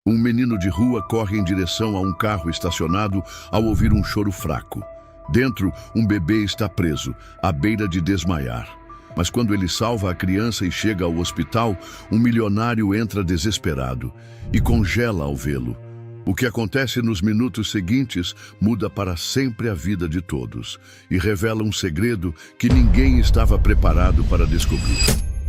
Um menino de rua corre em direção a um carro estacionado ao ouvir um choro fraco. Dentro, um bebê está preso, à beira de desmaiar. Mas quando ele salva a criança e chega ao hospital, um milionário entra desesperado e congela ao vê-lo. O que acontece nos minutos seguintes muda para sempre a vida de todos e revela um segredo que ninguém estava preparado para descobrir.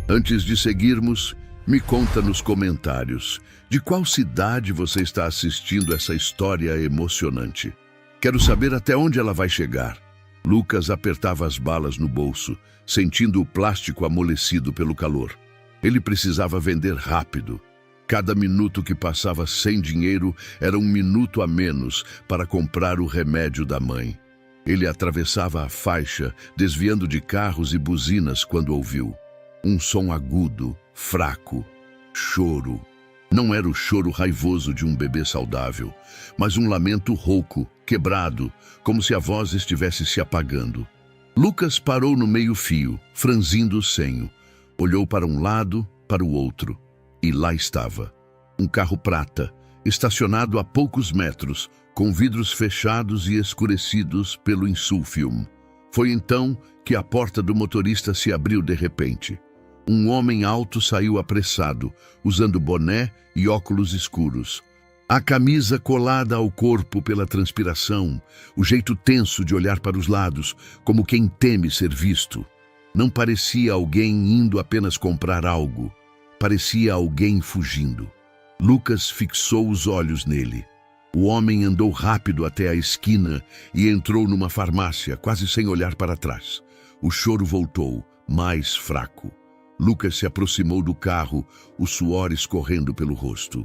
Antes de seguirmos, me conta nos comentários de qual cidade você está assistindo essa história emocionante. Quero saber até onde ela vai chegar. Lucas apertava as balas no bolso, sentindo o plástico amolecido pelo calor. Ele precisava vender rápido. Cada minuto que passava sem dinheiro era um minuto a menos para comprar o remédio da mãe. Ele atravessava a faixa, desviando de carros e buzinas quando ouviu. Um som agudo, fraco, choro. Não era o choro raivoso de um bebê saudável, mas um lamento rouco, quebrado, como se a voz estivesse se apagando. Lucas parou no meio-fio, franzindo o senho. Olhou para um lado, para o outro, e lá estava. Um carro prata, estacionado a poucos metros, com vidros fechados e escurecidos pelo insúlfium. Foi então que a porta do motorista se abriu de repente. Um homem alto saiu apressado, usando boné e óculos escuros. A camisa colada ao corpo pela transpiração, o jeito tenso de olhar para os lados, como quem teme ser visto. Não parecia alguém indo apenas comprar algo. Parecia alguém fugindo. Lucas fixou os olhos nele. O homem andou rápido até a esquina e entrou numa farmácia, quase sem olhar para trás. O choro voltou, mais fraco. Lucas se aproximou do carro, o suor escorrendo pelo rosto.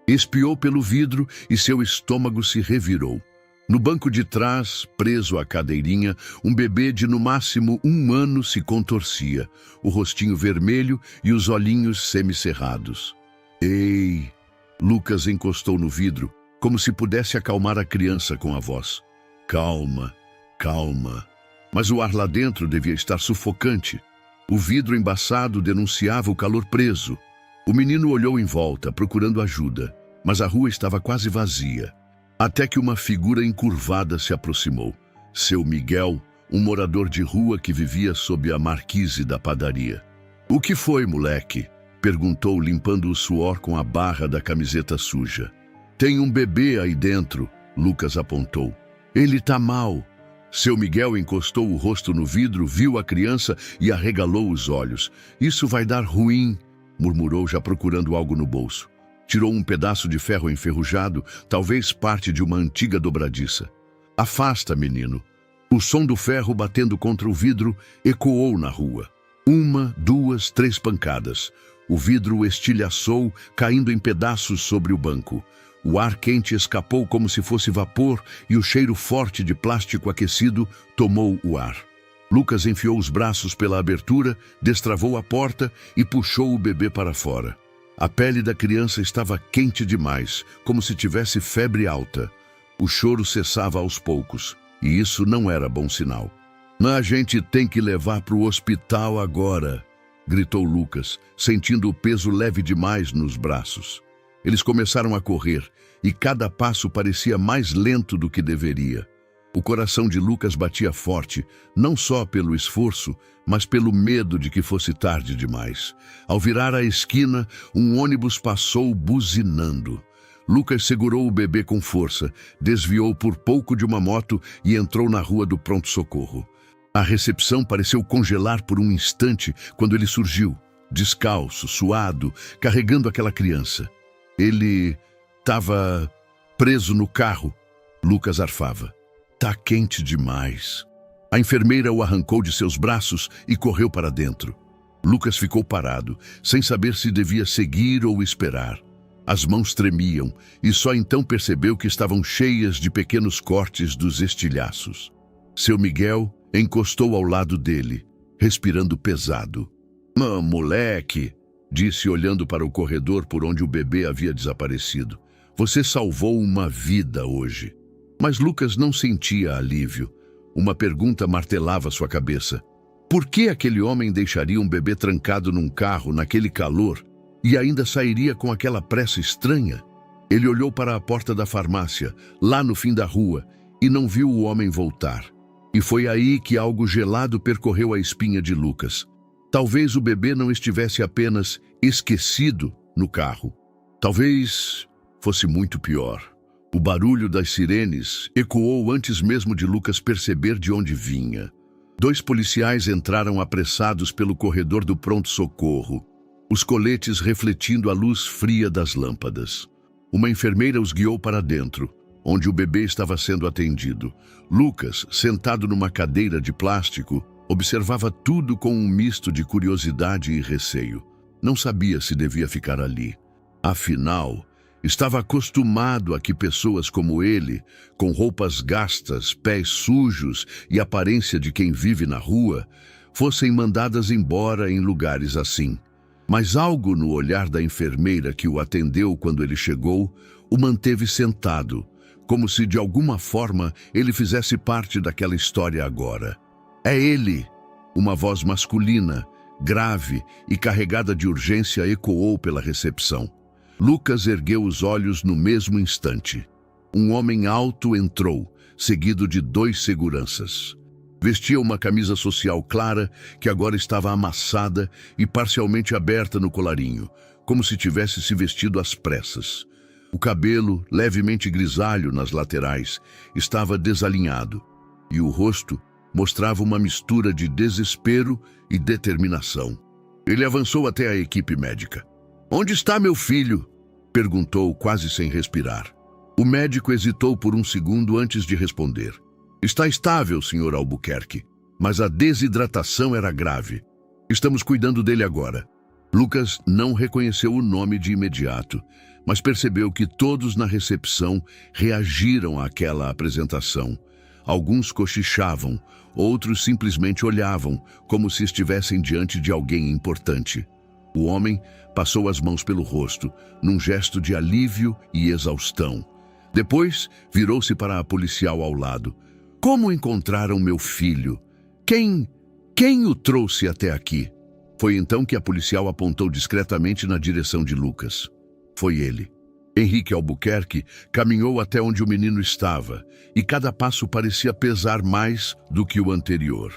Espiou pelo vidro e seu estômago se revirou. No banco de trás, preso à cadeirinha, um bebê de no máximo 1 ano se contorcia, o rostinho vermelho e os olhinhos semicerrados. Ei! Lucas encostou no vidro, como se pudesse acalmar a criança com a voz. Calma, calma. Mas o ar lá dentro devia estar sufocante. O vidro embaçado denunciava o calor preso. O menino olhou em volta, procurando ajuda, mas a rua estava quase vazia. Até que uma figura encurvada se aproximou. Seu Miguel, um morador de rua que vivia sob a marquise da padaria. "O que foi, moleque?" perguntou, limpando o suor com a barra da camiseta suja. "Tem um bebê aí dentro", Lucas apontou. "Ele tá mal." Seu Miguel encostou o rosto no vidro, viu a criança e arregalou os olhos. "Isso vai dar ruim", murmurou, já procurando algo no bolso. Tirou um pedaço de ferro enferrujado, talvez parte de uma antiga dobradiça. "Afasta, menino." O som do ferro batendo contra o vidro ecoou na rua. 1, 2, 3 pancadas. O vidro estilhaçou, caindo em pedaços sobre o banco. O ar quente escapou como se fosse vapor e o cheiro forte de plástico aquecido tomou o ar. Lucas enfiou os braços pela abertura, destravou a porta e puxou o bebê para fora. A pele da criança estava quente demais, como se tivesse febre alta. O choro cessava aos poucos, e isso não era bom sinal. "A gente tem que levar para o hospital agora", gritou Lucas, sentindo o peso leve demais nos braços. Eles começaram a correr, e cada passo parecia mais lento do que deveria. O coração de Lucas batia forte, não só pelo esforço, mas pelo medo de que fosse tarde demais. Ao virar a esquina, um ônibus passou buzinando. Lucas segurou o bebê com força, desviou por pouco de uma moto e entrou na rua do pronto-socorro. A recepção pareceu congelar por um instante quando ele surgiu, descalço, suado, carregando aquela criança. Ele estava preso no carro, Lucas arfava. "Tá quente demais." A enfermeira o arrancou de seus braços e correu para dentro. Lucas ficou parado, sem saber se devia seguir ou esperar. As mãos tremiam e só então percebeu que estavam cheias de pequenos cortes dos estilhaços. Seu Miguel encostou ao lado dele, respirando pesado. Moleque", disse olhando para o corredor por onde o bebê havia desaparecido. "Você salvou uma vida hoje." Mas Lucas não sentia alívio. Uma pergunta martelava sua cabeça. Por que aquele homem deixaria um bebê trancado num carro naquele calor e ainda sairia com aquela pressa estranha? Ele olhou para a porta da farmácia, lá no fim da rua, e não viu o homem voltar. E foi aí que algo gelado percorreu a espinha de Lucas. Talvez o bebê não estivesse apenas esquecido no carro. Talvez fosse muito pior. O barulho das sirenes ecoou antes mesmo de Lucas perceber de onde vinha. 2 policiais entraram apressados pelo corredor do pronto-socorro, os coletes refletindo a luz fria das lâmpadas. Uma enfermeira os guiou para dentro, onde o bebê estava sendo atendido. Lucas, sentado numa cadeira de plástico, observava tudo com um misto de curiosidade e receio. Não sabia se devia ficar ali. Afinal, estava acostumado a que pessoas como ele, com roupas gastas, pés sujos e aparência de quem vive na rua, fossem mandadas embora em lugares assim. Mas algo no olhar da enfermeira que o atendeu quando ele chegou o manteve sentado, como se de alguma forma ele fizesse parte daquela história agora. É ele! Uma voz masculina, grave e carregada de urgência ecoou pela recepção. Lucas ergueu os olhos no mesmo instante. Um homem alto entrou, seguido de 2 seguranças. Vestia uma camisa social clara que agora estava amassada e parcialmente aberta no colarinho, como se tivesse se vestido às pressas. O cabelo, levemente grisalho nas laterais, estava desalinhado, e o rosto mostrava uma mistura de desespero e determinação. Ele avançou até a equipe médica. "Onde está meu filho?" perguntou, quase sem respirar. O médico hesitou por um segundo antes de responder. "Está estável, Sr. Albuquerque, mas a desidratação era grave. Estamos cuidando dele agora." Lucas não reconheceu o nome de imediato, mas percebeu que todos na recepção reagiram àquela apresentação. Alguns cochichavam, outros simplesmente olhavam, como se estivessem diante de alguém importante. O homem passou as mãos pelo rosto, num gesto de alívio e exaustão. Depois, virou-se para a policial ao lado. "Como encontraram meu filho? Quem o trouxe até aqui?" Foi então que a policial apontou discretamente na direção de Lucas. Foi ele. Henrique Albuquerque caminhou até onde o menino estava, e cada passo parecia pesar mais do que o anterior.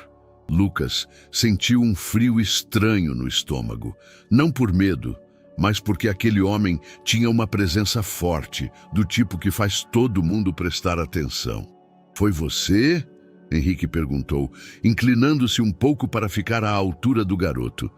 Lucas sentiu um frio estranho no estômago, não por medo, mas porque aquele homem tinha uma presença forte, do tipo que faz todo mundo prestar atenção. "Foi você?" Henrique perguntou, inclinando-se um pouco para ficar à altura do garoto.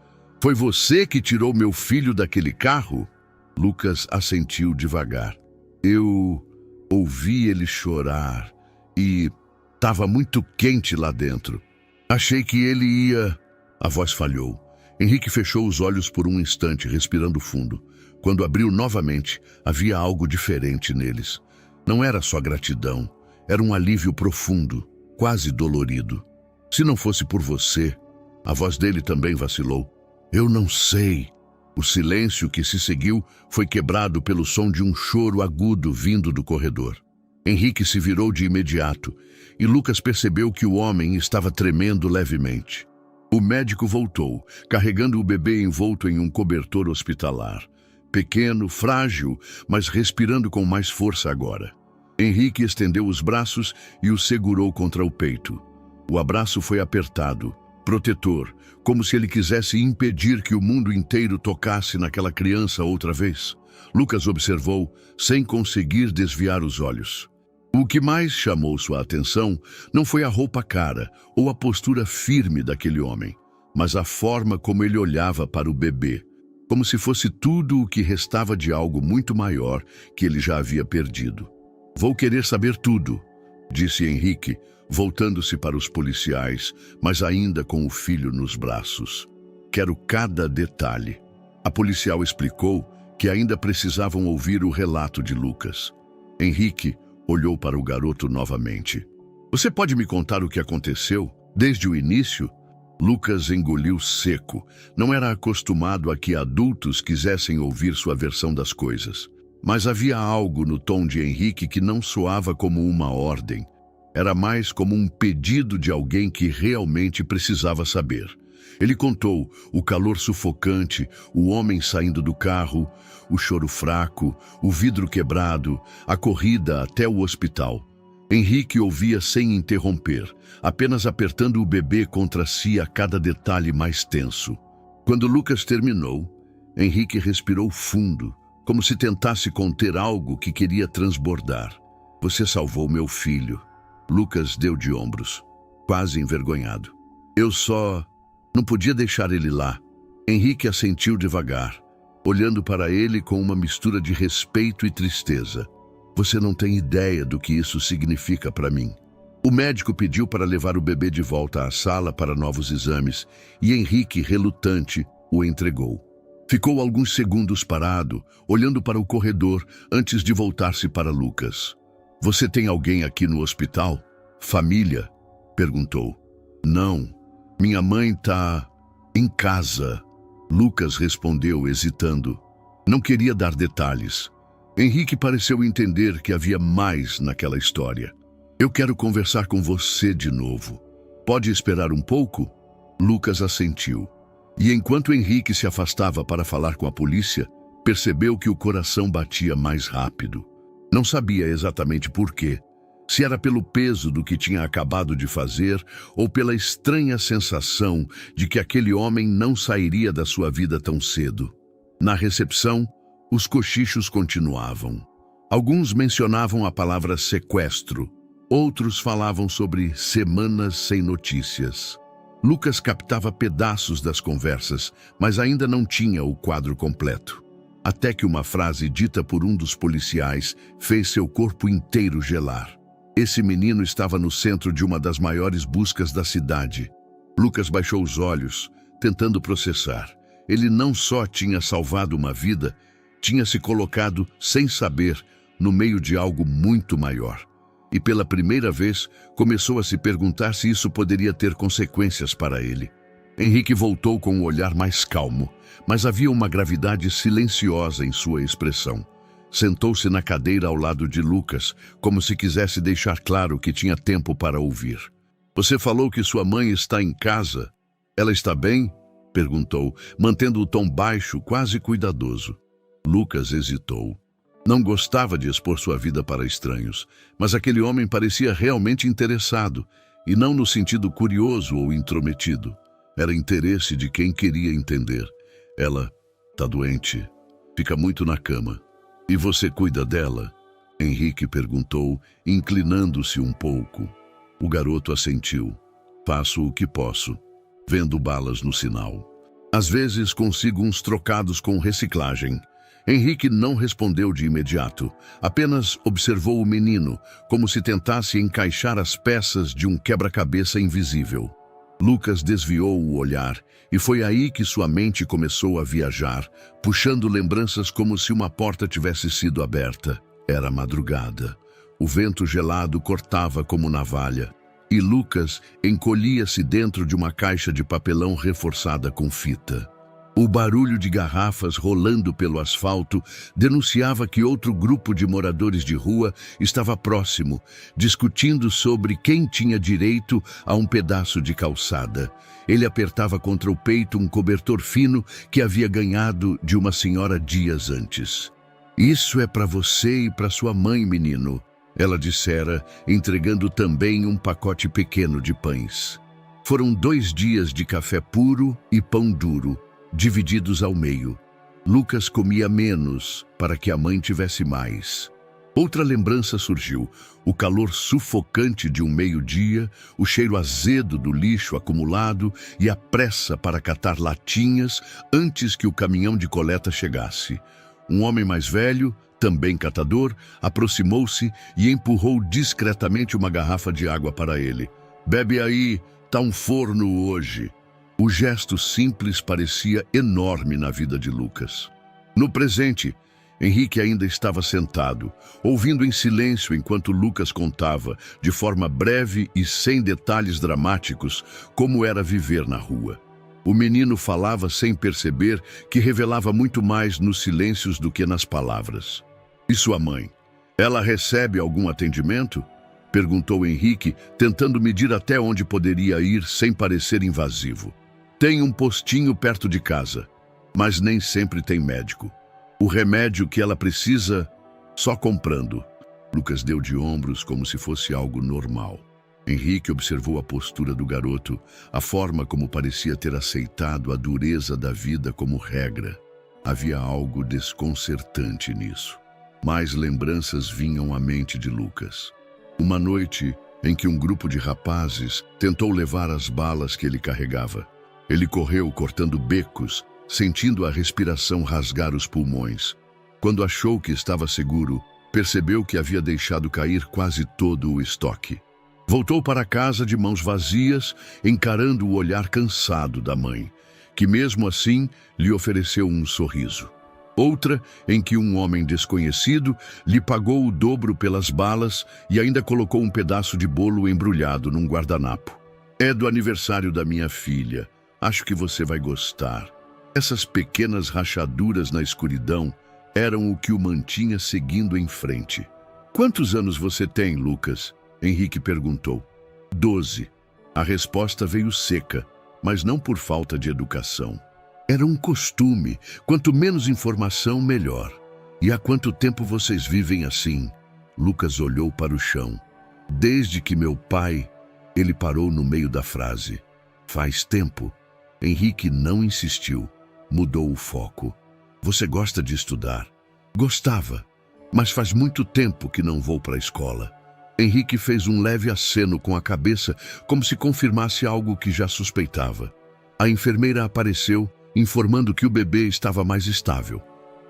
"Foi você que tirou meu filho daquele carro?" Lucas assentiu devagar. "Eu ouvi ele chorar e estava muito quente lá dentro. Achei que ele ia..." A voz falhou. Henrique fechou os olhos por um instante, respirando fundo. Quando abriu novamente, havia algo diferente neles. Não era só gratidão, era um alívio profundo, quase dolorido. "Se não fosse por você..." A voz dele também vacilou. "Eu não sei." O silêncio que se seguiu foi quebrado pelo som de um choro agudo vindo do corredor. Henrique se virou de imediato e Lucas percebeu que o homem estava tremendo levemente. O médico voltou, carregando o bebê envolto em um cobertor hospitalar. Pequeno, frágil, mas respirando com mais força agora. Henrique estendeu os braços e o segurou contra o peito. O abraço foi apertado, protetor, como se ele quisesse impedir que o mundo inteiro tocasse naquela criança outra vez. Lucas observou, sem conseguir desviar os olhos. O que mais chamou sua atenção não foi a roupa cara ou a postura firme daquele homem, mas a forma como ele olhava para o bebê, como se fosse tudo o que restava de algo muito maior que ele já havia perdido. "Vou querer saber tudo", disse Henrique, voltando-se para os policiais, mas ainda com o filho nos braços. "Quero cada detalhe." A policial explicou que ainda precisavam ouvir o relato de Lucas. Henrique olhou para o garoto novamente. "Você pode me contar o que aconteceu, desde o início?" Lucas engoliu seco. Não era acostumado a que adultos quisessem ouvir sua versão das coisas. Mas havia algo no tom de Henrique que não soava como uma ordem. Era mais como um pedido de alguém que realmente precisava saber. Ele contou o calor sufocante, o homem saindo do carro, o choro fraco, o vidro quebrado, a corrida até o hospital. Henrique ouvia sem interromper, apenas apertando o bebê contra si a cada detalhe mais tenso. Quando Lucas terminou, Henrique respirou fundo, como se tentasse conter algo que queria transbordar. Você salvou meu filho. Lucas deu de ombros, quase envergonhado. Eu só não podia deixar ele lá. Henrique assentiu devagar, olhando para ele com uma mistura de respeito e tristeza. Você não tem ideia do que isso significa para mim. O médico pediu para levar o bebê de volta à sala para novos exames e Henrique, relutante, o entregou. Ficou alguns segundos parado, olhando para o corredor antes de voltar-se para Lucas. Você tem alguém aqui no hospital? Família? Perguntou. Não, minha mãe tá em casa. Lucas respondeu, hesitando. Não queria dar detalhes. Henrique pareceu entender que havia mais naquela história. Eu quero conversar com você de novo. Pode esperar um pouco? Lucas assentiu. E enquanto Henrique se afastava para falar com a polícia, percebeu que o coração batia mais rápido. Não sabia exatamente por quê, se era pelo peso do que tinha acabado de fazer ou pela estranha sensação de que aquele homem não sairia da sua vida tão cedo. Na recepção, os cochichos continuavam. Alguns mencionavam a palavra sequestro, outros falavam sobre semanas sem notícias. Lucas captava pedaços das conversas, mas ainda não tinha o quadro completo. Até que uma frase dita por um dos policiais fez seu corpo inteiro gelar. Esse menino estava no centro de uma das maiores buscas da cidade. Lucas baixou os olhos, tentando processar. Ele não só tinha salvado uma vida, tinha se colocado, sem saber, no meio de algo muito maior. E pela primeira vez, começou a se perguntar se isso poderia ter consequências para ele. Henrique voltou com um olhar mais calmo, mas havia uma gravidade silenciosa em sua expressão. Sentou-se na cadeira ao lado de Lucas, como se quisesse deixar claro que tinha tempo para ouvir. Você falou que sua mãe está em casa. Ela está bem? Perguntou, mantendo o tom baixo, quase cuidadoso. Lucas hesitou. Não gostava de expor sua vida para estranhos, mas aquele homem parecia realmente interessado, e não no sentido curioso ou intrometido. Era interesse de quem queria entender. Ela está doente, fica muito na cama. E você cuida dela? Henrique perguntou, inclinando-se um pouco. O garoto assentiu. Faço o que posso, vendo balas no sinal. Às vezes consigo uns trocados com reciclagem. Henrique não respondeu de imediato, apenas observou o menino, como se tentasse encaixar as peças de um quebra-cabeça invisível. Lucas desviou o olhar, e foi aí que sua mente começou a viajar, puxando lembranças como se uma porta tivesse sido aberta. Era madrugada. O vento gelado cortava como navalha, e Lucas encolhia-se dentro de uma caixa de papelão reforçada com fita. O barulho de garrafas rolando pelo asfalto denunciava que outro grupo de moradores de rua estava próximo, discutindo sobre quem tinha direito a um pedaço de calçada. Ele apertava contra o peito um cobertor fino que havia ganhado de uma senhora dias antes. Isso é para você e para sua mãe, menino, ela dissera, entregando também um pacote pequeno de pães. Foram 2 dias de café puro e pão duro, divididos ao meio. Lucas comia menos para que a mãe tivesse mais. Outra lembrança surgiu: o calor sufocante de um meio-dia, o cheiro azedo do lixo acumulado e a pressa para catar latinhas antes que o caminhão de coleta chegasse. Um homem mais velho, também catador, aproximou-se e empurrou discretamente uma garrafa de água para ele. Bebe aí, tá um forno hoje. O gesto simples parecia enorme na vida de Lucas. No presente, Henrique ainda estava sentado, ouvindo em silêncio enquanto Lucas contava, de forma breve e sem detalhes dramáticos, como era viver na rua. O menino falava sem perceber que revelava muito mais nos silêncios do que nas palavras. E sua mãe? Ela recebe algum atendimento? Perguntou Henrique, tentando medir até onde poderia ir sem parecer invasivo. Tem um postinho perto de casa, mas nem sempre tem médico. O remédio que ela precisa, só comprando. Lucas deu de ombros como se fosse algo normal. Henrique observou a postura do garoto, a forma como parecia ter aceitado a dureza da vida como regra. Havia algo desconcertante nisso. Mais lembranças vinham à mente de Lucas. Uma noite em que um grupo de rapazes tentou levar as balas que ele carregava. Ele correu cortando becos, sentindo a respiração rasgar os pulmões. Quando achou que estava seguro, percebeu que havia deixado cair quase todo o estoque. Voltou para casa de mãos vazias, encarando o olhar cansado da mãe, que mesmo assim lhe ofereceu um sorriso. Outra em que um homem desconhecido lhe pagou o dobro pelas balas e ainda colocou um pedaço de bolo embrulhado num guardanapo. É do aniversário da minha filha. Acho que você vai gostar. Essas pequenas rachaduras na escuridão eram o que o mantinha seguindo em frente. Quantos anos você tem, Lucas? Henrique perguntou. 12. A resposta veio seca, mas não por falta de educação. Era um costume. Quanto menos informação, melhor. E há quanto tempo vocês vivem assim? Lucas olhou para o chão. Desde que meu pai... Ele parou no meio da frase. Faz tempo. Henrique não insistiu. Mudou o foco. Você gosta de estudar? Gostava, mas faz muito tempo que não vou para a escola. Henrique fez um leve aceno com a cabeça, como se confirmasse algo que já suspeitava. A enfermeira apareceu, informando que o bebê estava mais estável.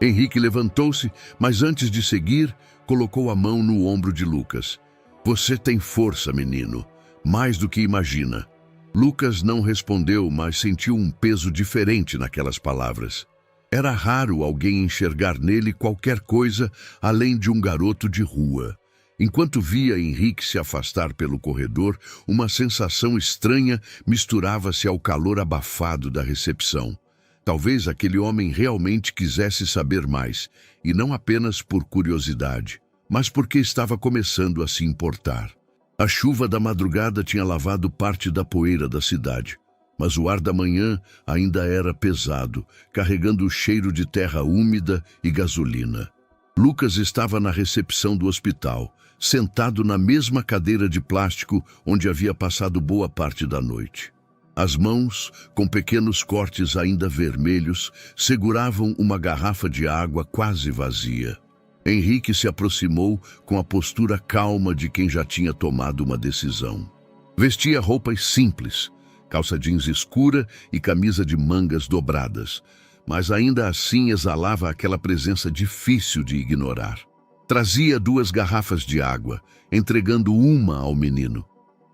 Henrique levantou-se, mas antes de seguir, colocou a mão no ombro de Lucas. Você tem força, menino, mais do que imagina. Lucas não respondeu, mas sentiu um peso diferente naquelas palavras. Era raro alguém enxergar nele qualquer coisa além de um garoto de rua. Enquanto via Henrique se afastar pelo corredor, uma sensação estranha misturava-se ao calor abafado da recepção. Talvez aquele homem realmente quisesse saber mais, e não apenas por curiosidade, mas porque estava começando a se importar. A chuva da madrugada tinha lavado parte da poeira da cidade, mas o ar da manhã ainda era pesado, carregando o cheiro de terra úmida e gasolina. Lucas estava na recepção do hospital, sentado na mesma cadeira de plástico onde havia passado boa parte da noite. As mãos, com pequenos cortes ainda vermelhos, seguravam uma garrafa de água quase vazia. Henrique se aproximou com a postura calma de quem já tinha tomado uma decisão. Vestia roupas simples, calça jeans escura e camisa de mangas dobradas, mas ainda assim exalava aquela presença difícil de ignorar. Trazia 2 garrafas de água, entregando uma ao menino.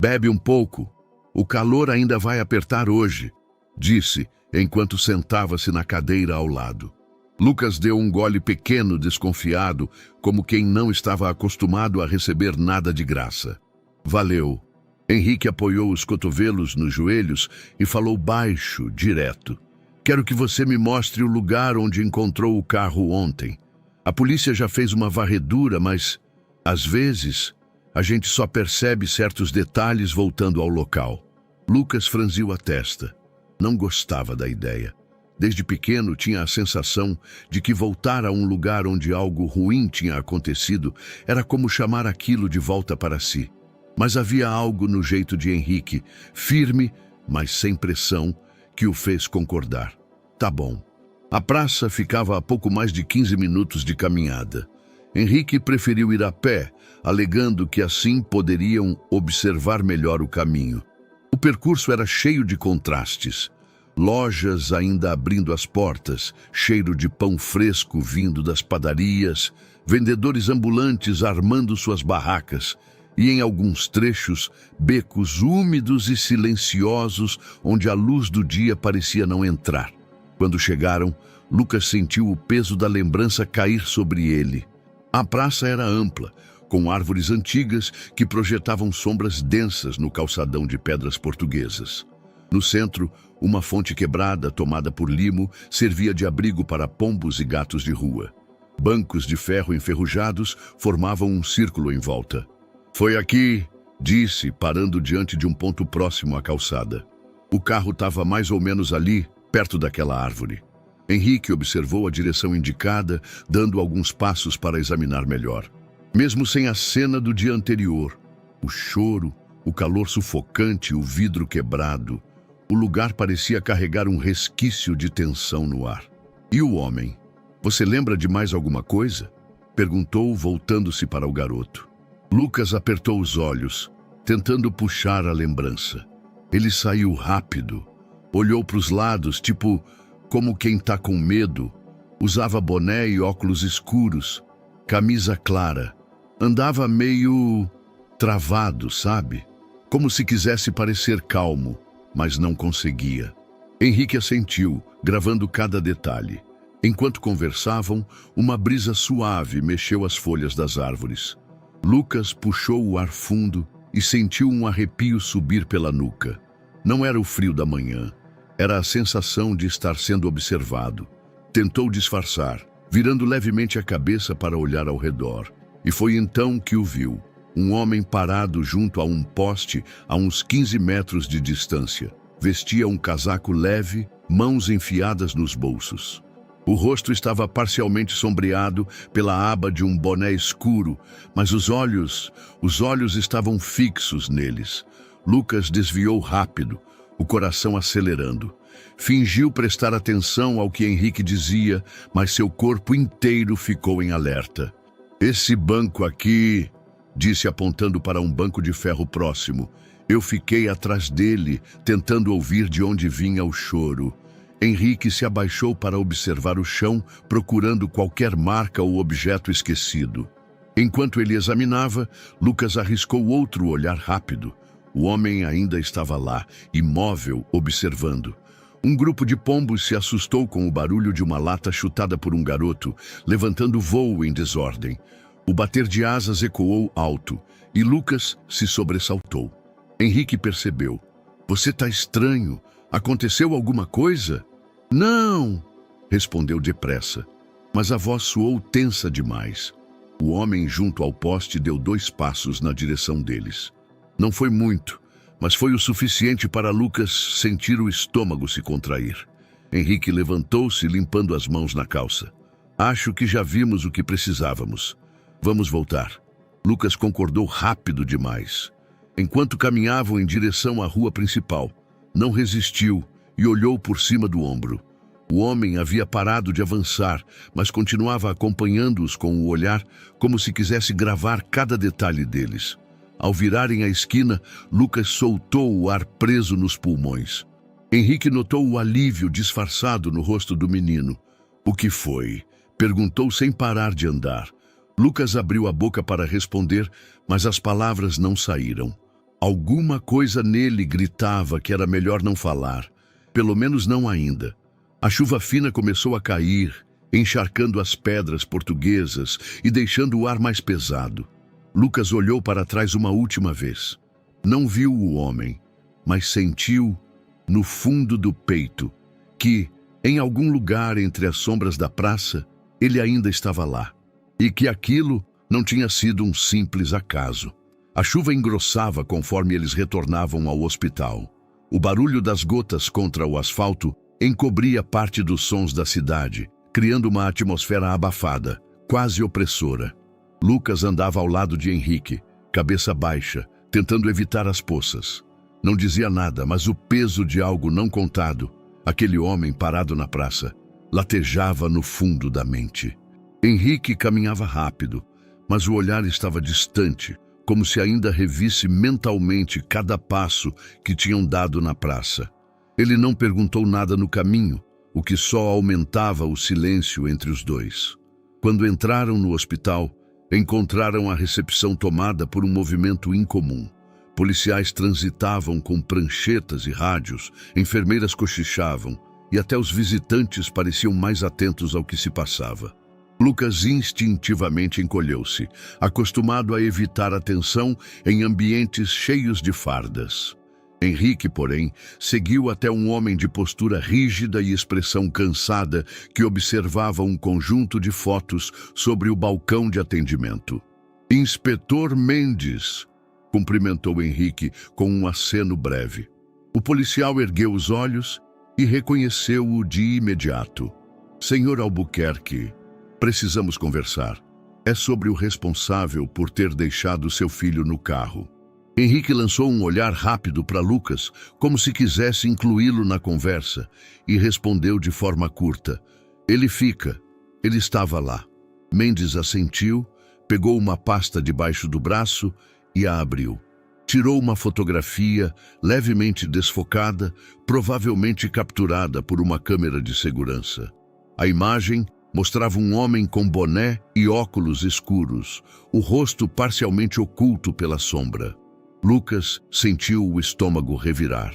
Bebe um pouco, o calor ainda vai apertar hoje, disse, enquanto sentava-se na cadeira ao lado. Lucas deu um gole pequeno, desconfiado, como quem não estava acostumado a receber nada de graça. Valeu. Henrique apoiou os cotovelos nos joelhos e falou baixo, direto. Quero que você me mostre o lugar onde encontrou o carro ontem. A polícia já fez uma varredura, mas, às vezes, a gente só percebe certos detalhes voltando ao local. Lucas franziu a testa. Não gostava da ideia. Desde pequeno tinha a sensação de que voltar a um lugar onde algo ruim tinha acontecido era como chamar aquilo de volta para si. Mas havia algo no jeito de Henrique, firme, mas sem pressão, que o fez concordar. Tá bom. A praça ficava a pouco mais de 15 minutos de caminhada. Henrique preferiu ir a pé, alegando que assim poderiam observar melhor o caminho. O percurso era cheio de contrastes. Lojas ainda abrindo as portas, cheiro de pão fresco vindo das padarias, vendedores ambulantes armando suas barracas, e em alguns trechos, becos úmidos e silenciosos onde a luz do dia parecia não entrar. Quando chegaram, Lucas sentiu o peso da lembrança cair sobre ele. A praça era ampla, com árvores antigas que projetavam sombras densas no calçadão de pedras portuguesas. No centro, uma fonte quebrada, tomada por limo, servia de abrigo para pombos e gatos de rua. Bancos de ferro enferrujados formavam um círculo em volta. Foi aqui, disse, parando diante de um ponto próximo à calçada. O carro estava mais ou menos ali, perto daquela árvore. Henrique observou a direção indicada, dando alguns passos para examinar melhor. Mesmo sem a cena do dia anterior, o choro, o calor sufocante, o vidro quebrado, o lugar parecia carregar um resquício de tensão no ar. E o homem? Você lembra de mais alguma coisa? Perguntou, voltando-se para o garoto. Lucas apertou os olhos, tentando puxar a lembrança. Ele saiu rápido, olhou para os lados, tipo como quem está com medo. Usava boné e óculos escuros, camisa clara. Andava meio travado, sabe? Como se quisesse parecer calmo, mas não conseguia. Henrique assentiu, gravando cada detalhe. Enquanto conversavam, uma brisa suave mexeu as folhas das árvores. Lucas puxou o ar fundo e sentiu um arrepio subir pela nuca. Não era o frio da manhã, era a sensação de estar sendo observado. Tentou disfarçar, virando levemente a cabeça para olhar ao redor. E foi então que o viu. Um homem parado junto a um poste a uns 15 metros de distância. Vestia um casaco leve, mãos enfiadas nos bolsos. O rosto estava parcialmente sombreado pela aba de um boné escuro, mas os olhos estavam fixos neles. Lucas desviou rápido, o coração acelerando. Fingiu prestar atenção ao que Henrique dizia, mas seu corpo inteiro ficou em alerta. Esse banco aqui, disse apontando para um banco de ferro próximo. Eu fiquei atrás dele, tentando ouvir de onde vinha o choro. Henrique se abaixou para observar o chão, procurando qualquer marca ou objeto esquecido. Enquanto ele examinava, Lucas arriscou outro olhar rápido. O homem ainda estava lá, imóvel, observando. Um grupo de pombos se assustou com o barulho de uma lata chutada por um garoto, levantando voo em desordem. O bater de asas ecoou alto, e Lucas se sobressaltou. Henrique percebeu. Você tá estranho. Aconteceu alguma coisa? Não, respondeu depressa, mas a voz soou tensa demais. O homem junto ao poste deu 2 passos na direção deles. Não foi muito, mas foi o suficiente para Lucas sentir o estômago se contrair. Henrique levantou-se, limpando as mãos na calça. Acho que já vimos o que precisávamos. Vamos voltar. Lucas concordou rápido demais. Enquanto caminhavam em direção à rua principal, não resistiu e olhou por cima do ombro. O homem havia parado de avançar, mas continuava acompanhando-os com o olhar, como se quisesse gravar cada detalhe deles. Ao virarem a esquina, Lucas soltou o ar preso nos pulmões. Henrique notou o alívio disfarçado no rosto do menino. O que foi? Perguntou sem parar de andar. Lucas abriu a boca para responder, mas as palavras não saíram. Alguma coisa nele gritava que era melhor não falar. Pelo menos não ainda. A chuva fina começou a cair, encharcando as pedras portuguesas e deixando o ar mais pesado. Lucas olhou para trás uma última vez. Não viu o homem, mas sentiu, no fundo do peito, que, em algum lugar entre as sombras da praça, ele ainda estava lá. E que aquilo não tinha sido um simples acaso. A chuva engrossava conforme eles retornavam ao hospital. O barulho das gotas contra o asfalto encobria parte dos sons da cidade, criando uma atmosfera abafada, quase opressora. Lucas andava ao lado de Henrique, cabeça baixa, tentando evitar as poças. Não dizia nada, mas o peso de algo não contado, aquele homem parado na praça, latejava no fundo da mente. Henrique caminhava rápido, mas o olhar estava distante, como se ainda revisse mentalmente cada passo que tinham dado na praça. Ele não perguntou nada no caminho, o que só aumentava o silêncio entre os dois. Quando entraram no hospital, encontraram a recepção tomada por um movimento incomum. Policiais transitavam com pranchetas e rádios, enfermeiras cochichavam, e até os visitantes pareciam mais atentos ao que se passava. Lucas instintivamente encolheu-se, acostumado a evitar atenção em ambientes cheios de fardas. Henrique, porém, seguiu até um homem de postura rígida e expressão cansada que observava um conjunto de fotos sobre o balcão de atendimento. Inspetor Mendes, cumprimentou Henrique com um aceno breve. O policial ergueu os olhos e reconheceu-o de imediato. Senhor Albuquerque, precisamos conversar. É sobre o responsável por ter deixado seu filho no carro. Henrique lançou um olhar rápido para Lucas, como se quisesse incluí-lo na conversa, e respondeu de forma curta. Ele fica. Ele estava lá. Mendes assentiu, pegou uma pasta debaixo do braço e a abriu. Tirou uma fotografia levemente desfocada, provavelmente capturada por uma câmera de segurança. A imagem mostrava um homem com boné e óculos escuros, o rosto parcialmente oculto pela sombra. Lucas sentiu o estômago revirar.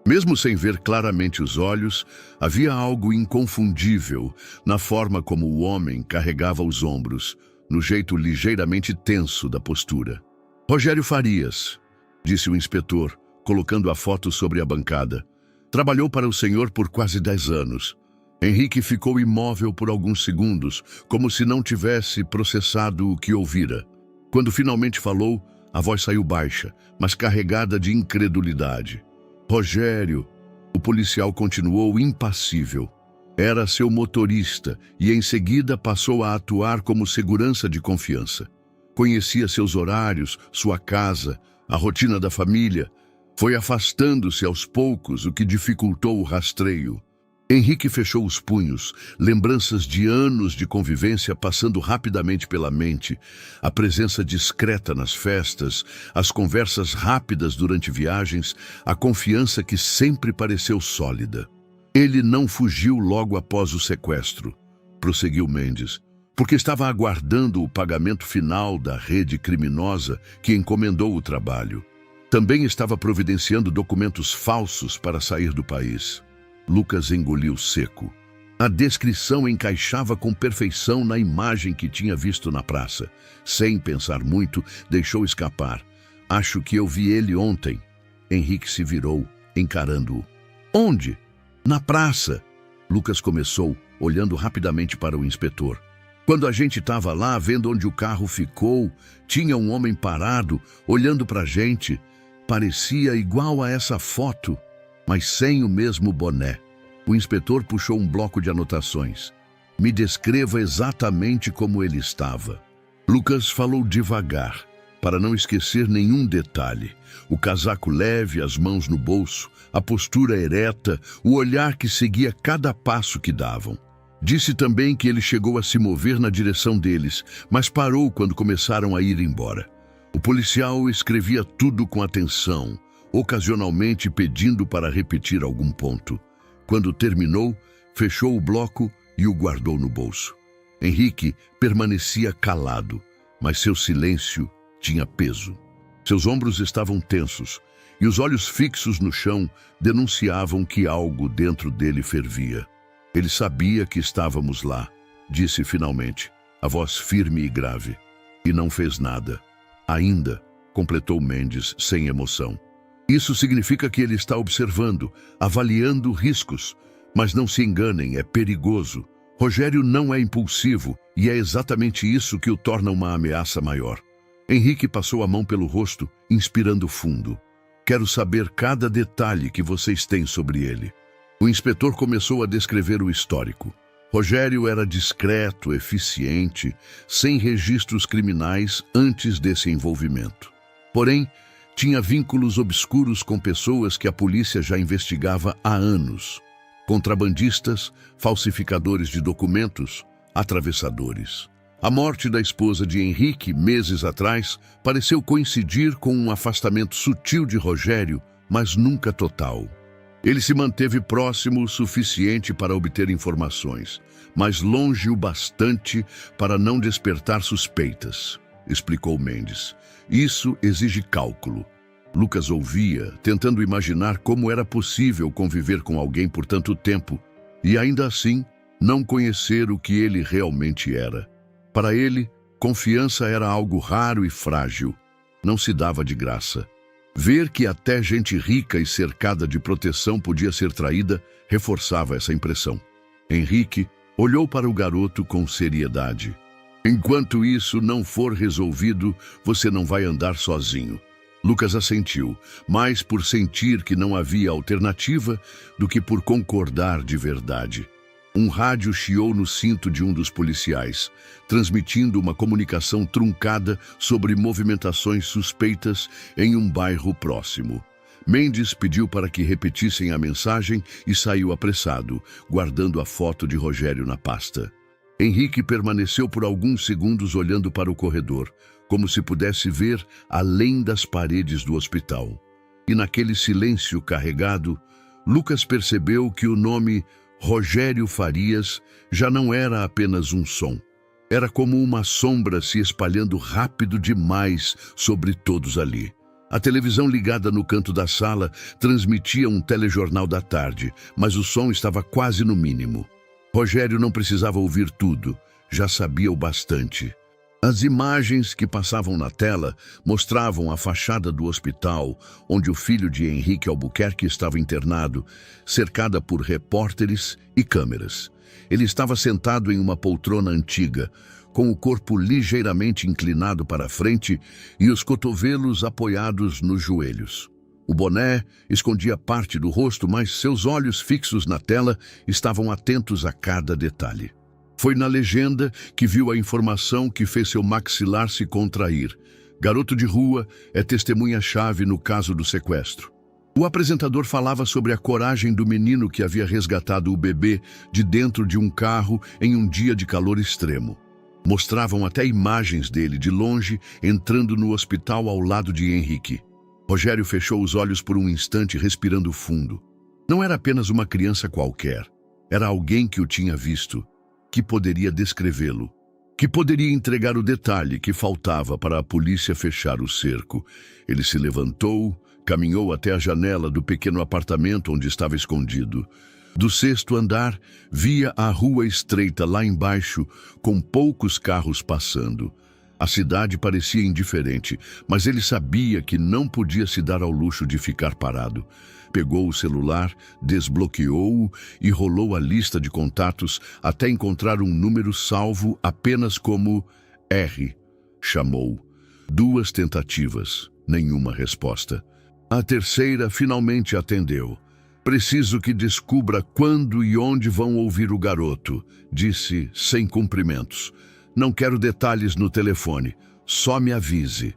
Mesmo sem ver claramente os olhos, havia algo inconfundível na forma como o homem carregava os ombros, no jeito ligeiramente tenso da postura. Rogério Farias, disse o inspetor, colocando a foto sobre a bancada. Trabalhou para o senhor por quase 10 anos. Henrique ficou imóvel por alguns segundos, como se não tivesse processado o que ouvira. Quando finalmente falou, a voz saiu baixa, mas carregada de incredulidade. Rogério, o policial continuou impassível. Era seu motorista e em seguida passou a atuar como segurança de confiança. Conhecia seus horários, sua casa, a rotina da família. Foi afastando-se aos poucos, o que dificultou o rastreio. Henrique fechou os punhos, lembranças de anos de convivência passando rapidamente pela mente, a presença discreta nas festas, as conversas rápidas durante viagens, a confiança que sempre pareceu sólida. Ele não fugiu logo após o sequestro, prosseguiu Mendes, porque estava aguardando o pagamento final da rede criminosa que encomendou o trabalho. Também estava providenciando documentos falsos para sair do país. Lucas engoliu seco. A descrição encaixava com perfeição na imagem que tinha visto na praça. Sem pensar muito, deixou escapar. Acho que eu vi ele ontem. Henrique se virou, encarando-o. Onde? Na praça. Lucas começou, olhando rapidamente para o inspetor. Quando a gente estava lá, vendo onde o carro ficou, tinha um homem parado, olhando para a gente. Parecia igual a essa foto, mas sem o mesmo boné. O inspetor puxou um bloco de anotações. Me descreva exatamente como ele estava. Lucas falou devagar, para não esquecer nenhum detalhe. O casaco leve, as mãos no bolso, a postura ereta, o olhar que seguia cada passo que davam. Disse também que ele chegou a se mover na direção deles, mas parou quando começaram a ir embora. O policial escrevia tudo com atenção, ocasionalmente pedindo para repetir algum ponto. Quando terminou, fechou o bloco e o guardou no bolso. Henrique permanecia calado, mas seu silêncio tinha peso. Seus ombros estavam tensos e os olhos fixos no chão denunciavam que algo dentro dele fervia. Ele sabia que estávamos lá, disse finalmente, a voz firme e grave. E não fez nada. Ainda, completou Mendes sem emoção. Isso significa que ele está observando, avaliando riscos. Mas não se enganem, é perigoso. Rogério não é impulsivo e é exatamente isso que o torna uma ameaça maior. Henrique passou a mão pelo rosto, inspirando fundo. Quero saber cada detalhe que vocês têm sobre ele. O inspetor começou a descrever o histórico. Rogério era discreto, eficiente, sem registros criminais antes desse envolvimento. Porém, tinha vínculos obscuros com pessoas que a polícia já investigava há anos. Contrabandistas, falsificadores de documentos, atravessadores. A morte da esposa de Henrique, meses atrás, pareceu coincidir com um afastamento sutil de Rogério, mas nunca total. Ele se manteve próximo o suficiente para obter informações, mas longe o bastante para não despertar suspeitas, explicou Mendes. Isso exige cálculo. Lucas ouvia, tentando imaginar como era possível conviver com alguém por tanto tempo e, ainda assim, não conhecer o que ele realmente era. Para ele, confiança era algo raro e frágil. Não se dava de graça. Ver que até gente rica e cercada de proteção podia ser traída reforçava essa impressão. Henrique olhou para o garoto com seriedade. Enquanto isso não for resolvido, você não vai andar sozinho. Lucas assentiu, mais por sentir que não havia alternativa do que por concordar de verdade. Um rádio chiou no cinto de um dos policiais, transmitindo uma comunicação truncada sobre movimentações suspeitas em um bairro próximo. Mendes pediu para que repetissem a mensagem e saiu apressado, guardando a foto de Rogério na pasta. Henrique permaneceu por alguns segundos olhando para o corredor, como se pudesse ver além das paredes do hospital. E naquele silêncio carregado, Lucas percebeu que o nome Rogério Farias já não era apenas um som. Era como uma sombra se espalhando rápido demais sobre todos ali. A televisão ligada no canto da sala transmitia um telejornal da tarde, mas o som estava quase no mínimo. Rogério não precisava ouvir tudo, já sabia o bastante. As imagens que passavam na tela mostravam a fachada do hospital, onde o filho de Henrique Albuquerque estava internado, cercada por repórteres e câmeras. Ele estava sentado em uma poltrona antiga, com o corpo ligeiramente inclinado para a frente e os cotovelos apoiados nos joelhos. O boné escondia parte do rosto, mas seus olhos fixos na tela estavam atentos a cada detalhe. Foi na legenda que viu a informação que fez seu maxilar se contrair. Garoto de rua é testemunha-chave no caso do sequestro. O apresentador falava sobre a coragem do menino que havia resgatado o bebê de dentro de um carro em um dia de calor extremo. Mostravam até imagens dele de longe entrando no hospital ao lado de Henrique. Rogério fechou os olhos por um instante, respirando fundo. Não era apenas uma criança qualquer. Era alguém que o tinha visto, que poderia descrevê-lo, que poderia entregar o detalhe que faltava para a polícia fechar o cerco. Ele se levantou, caminhou até a janela do pequeno apartamento onde estava escondido. Do sexto andar, via a rua estreita lá embaixo, com poucos carros passando. A cidade parecia indiferente, mas ele sabia que não podia se dar ao luxo de ficar parado. Pegou o celular, desbloqueou-o e rolou a lista de contatos até encontrar um número salvo apenas como R. Chamou. 2 tentativas, nenhuma resposta. A terceira finalmente atendeu. Preciso que descubra quando e onde vão ouvir o garoto, disse sem cumprimentos. Não quero detalhes no telefone, só me avise.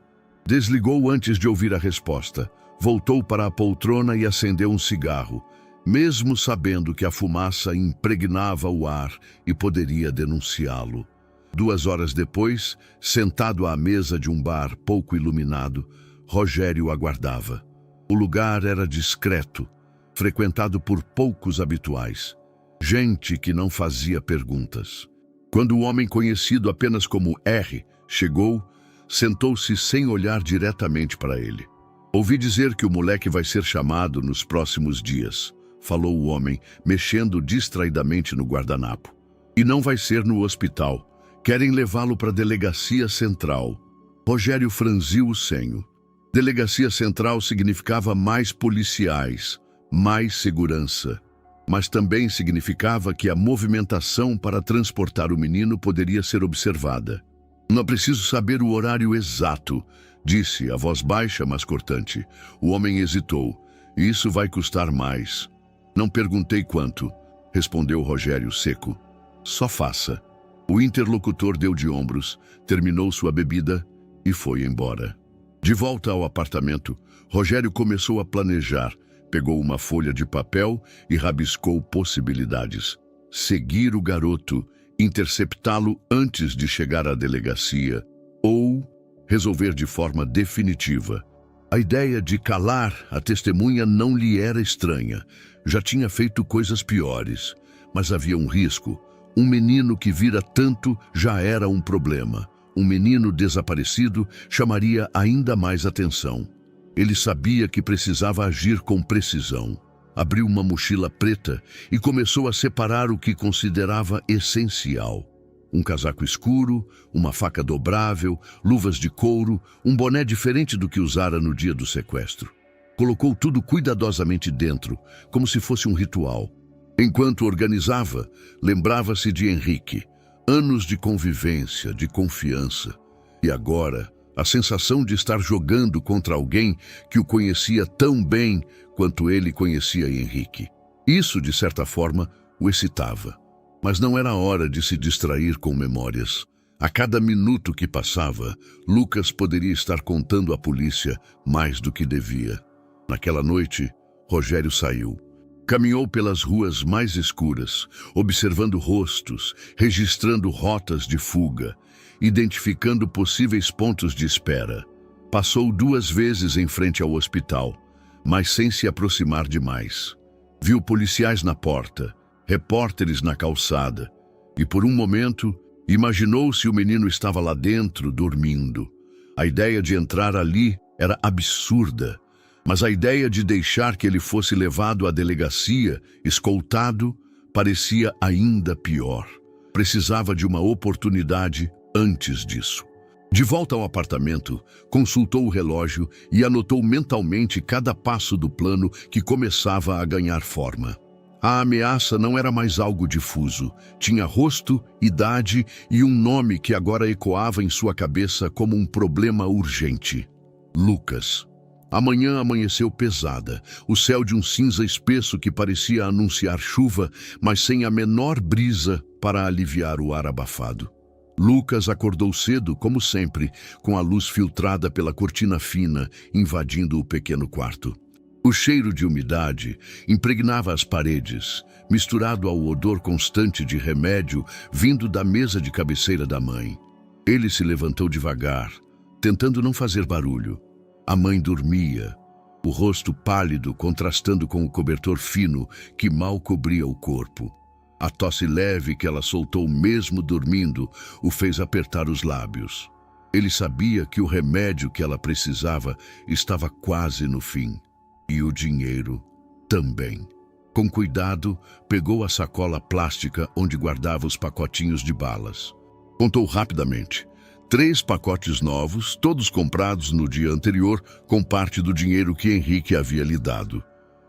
Desligou antes de ouvir a resposta. Voltou para a poltrona e acendeu um cigarro, mesmo sabendo que a fumaça impregnava o ar e poderia denunciá-lo. 2 horas depois, sentado à mesa de um bar pouco iluminado, Rogério aguardava. O lugar era discreto, frequentado por poucos habituais, gente que não fazia perguntas. Quando o homem conhecido apenas como R chegou, sentou-se sem olhar diretamente para ele. Ouvi dizer que o moleque vai ser chamado nos próximos dias, falou o homem, mexendo distraidamente no guardanapo. E não vai ser no hospital. Querem levá-lo para a Delegacia Central. Rogério franziu o senho. Delegacia Central significava mais policiais, mais segurança. Mas também significava que a movimentação para transportar o menino poderia ser observada. Não preciso saber o horário exato, disse, a voz baixa, mas cortante. O homem hesitou. Isso vai custar mais. Não perguntei quanto, respondeu Rogério seco. Só faça. O interlocutor deu de ombros, terminou sua bebida e foi embora. De volta ao apartamento, Rogério começou a planejar. Pegou uma folha de papel e rabiscou possibilidades. Seguir o garoto, interceptá-lo antes de chegar à delegacia, ou resolver de forma definitiva. A ideia de calar a testemunha não lhe era estranha. Já tinha feito coisas piores, mas havia um risco. Um menino que vira tanto já era um problema. Um menino desaparecido chamaria ainda mais atenção. Ele sabia que precisava agir com precisão. Abriu uma mochila preta e começou a separar o que considerava essencial. Um casaco escuro, uma faca dobrável, luvas de couro, um boné diferente do que usara no dia do sequestro. Colocou tudo cuidadosamente dentro, como se fosse um ritual. Enquanto organizava, lembrava-se de Henrique. Anos de convivência, de confiança. E agora, A sensação de estar jogando contra alguém que o conhecia tão bem quanto ele conhecia Henrique. Isso, de certa forma, o excitava. Mas não era hora de se distrair com memórias. A cada minuto que passava, Lucas poderia estar contando à polícia mais do que devia. Naquela noite, Rogério saiu. Caminhou pelas ruas mais escuras, observando rostos, registrando rotas de fuga, identificando possíveis pontos de espera. Passou 2 vezes em frente ao hospital, mas sem se aproximar demais. Viu policiais na porta, repórteres na calçada, e por um momento imaginou se o menino estava lá dentro, dormindo. A ideia de entrar ali era absurda, mas a ideia de deixar que ele fosse levado à delegacia, escoltado, parecia ainda pior. Precisava de uma oportunidade antes disso. De volta ao apartamento, consultou o relógio e anotou mentalmente cada passo do plano que começava a ganhar forma. A ameaça não era mais algo difuso. Tinha rosto, idade e um nome que agora ecoava em sua cabeça como um problema urgente. Lucas. A manhã amanheceu pesada, o céu de um cinza espesso que parecia anunciar chuva, mas sem a menor brisa para aliviar o ar abafado. Lucas acordou cedo, como sempre, com a luz filtrada pela cortina fina, invadindo o pequeno quarto. O cheiro de umidade impregnava as paredes, misturado ao odor constante de remédio vindo da mesa de cabeceira da mãe. Ele se levantou devagar, tentando não fazer barulho. A mãe dormia, o rosto pálido contrastando com o cobertor fino que mal cobria o corpo. A tosse leve que ela soltou mesmo dormindo o fez apertar os lábios. Ele sabia que o remédio que ela precisava estava quase no fim. E o dinheiro também. Com cuidado, pegou a sacola plástica onde guardava os pacotinhos de balas. Contou rapidamente. 3 pacotes novos, todos comprados no dia anterior, com parte do dinheiro que Henrique havia lhe dado.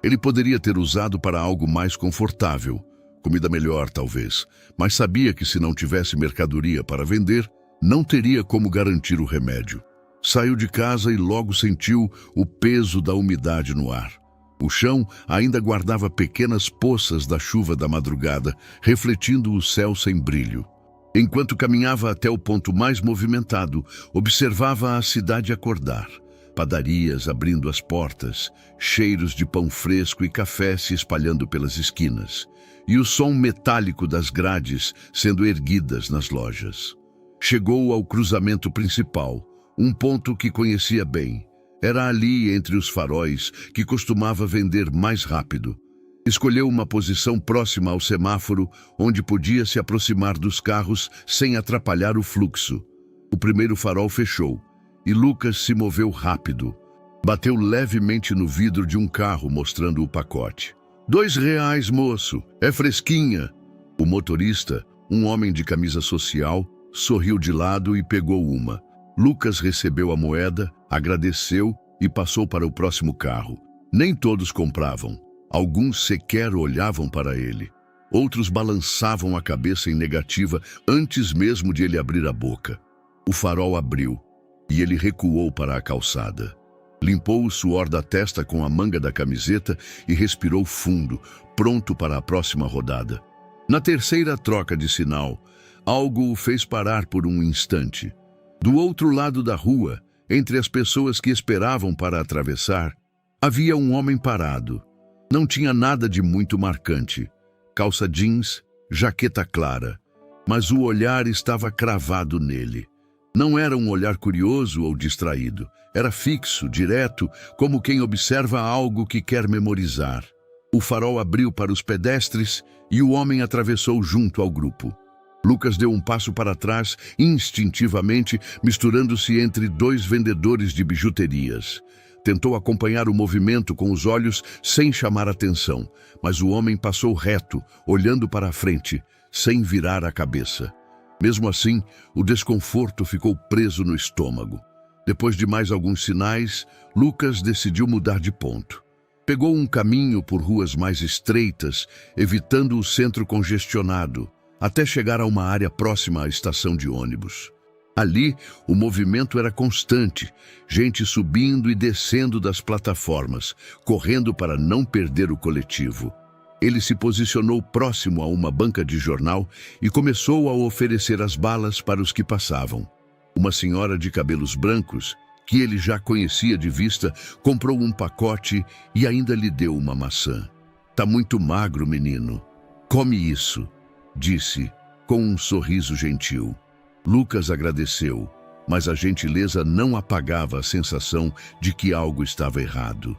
Ele poderia ter usado para algo mais confortável, comida melhor talvez, mas sabia que se não tivesse mercadoria para vender, não teria como garantir o remédio. Saiu de casa e logo sentiu o peso da umidade no ar. O chão ainda guardava pequenas poças da chuva da madrugada, refletindo o céu sem brilho. Enquanto caminhava até o ponto mais movimentado, observava a cidade acordar. Padarias abrindo as portas, cheiros de pão fresco e café se espalhando pelas esquinas, e o som metálico das grades sendo erguidas nas lojas. Chegou ao cruzamento principal, um ponto que conhecia bem. Era ali, entre os faróis, que costumava vender mais rápido. Escolheu uma posição próxima ao semáforo, onde podia se aproximar dos carros sem atrapalhar o fluxo. O primeiro farol fechou, e Lucas se moveu rápido. Bateu levemente no vidro de um carro, mostrando o pacote. R$2, moço, é fresquinha. O motorista, um homem de camisa social, sorriu de lado e pegou uma. Lucas recebeu a moeda, agradeceu e passou para o próximo carro. Nem todos compravam. Alguns sequer olhavam para ele. Outros balançavam a cabeça em negativa antes mesmo de ele abrir a boca. O farol abriu e ele recuou para a calçada. Limpou o suor da testa com a manga da camiseta e respirou fundo, pronto para a próxima rodada. Na terceira troca de sinal, algo o fez parar por um instante. Do outro lado da rua, entre as pessoas que esperavam para atravessar, havia um homem parado. Não tinha nada de muito marcante. Calça jeans, jaqueta clara. Mas o olhar estava cravado nele. Não era um olhar curioso ou distraído. Era fixo, direto, como quem observa algo que quer memorizar. O farol abriu para os pedestres e o homem atravessou junto ao grupo. Lucas deu um passo para trás, instintivamente, misturando-se entre 2 vendedores de bijuterias. Tentou acompanhar o movimento com os olhos sem chamar atenção, mas o homem passou reto, olhando para a frente, sem virar a cabeça. Mesmo assim, o desconforto ficou preso no estômago. Depois de mais alguns sinais, Lucas decidiu mudar de ponto. Pegou um caminho por ruas mais estreitas, evitando o centro congestionado, até chegar a uma área próxima à estação de ônibus. Ali, o movimento era constante, gente subindo e descendo das plataformas, correndo para não perder o coletivo. Ele se posicionou próximo a uma banca de jornal e começou a oferecer as balas para os que passavam. Uma senhora de cabelos brancos, que ele já conhecia de vista, comprou um pacote e ainda lhe deu uma maçã. "Tá muito magro, menino. Come isso", disse, com um sorriso gentil. Lucas agradeceu, mas a gentileza não apagava a sensação de que algo estava errado.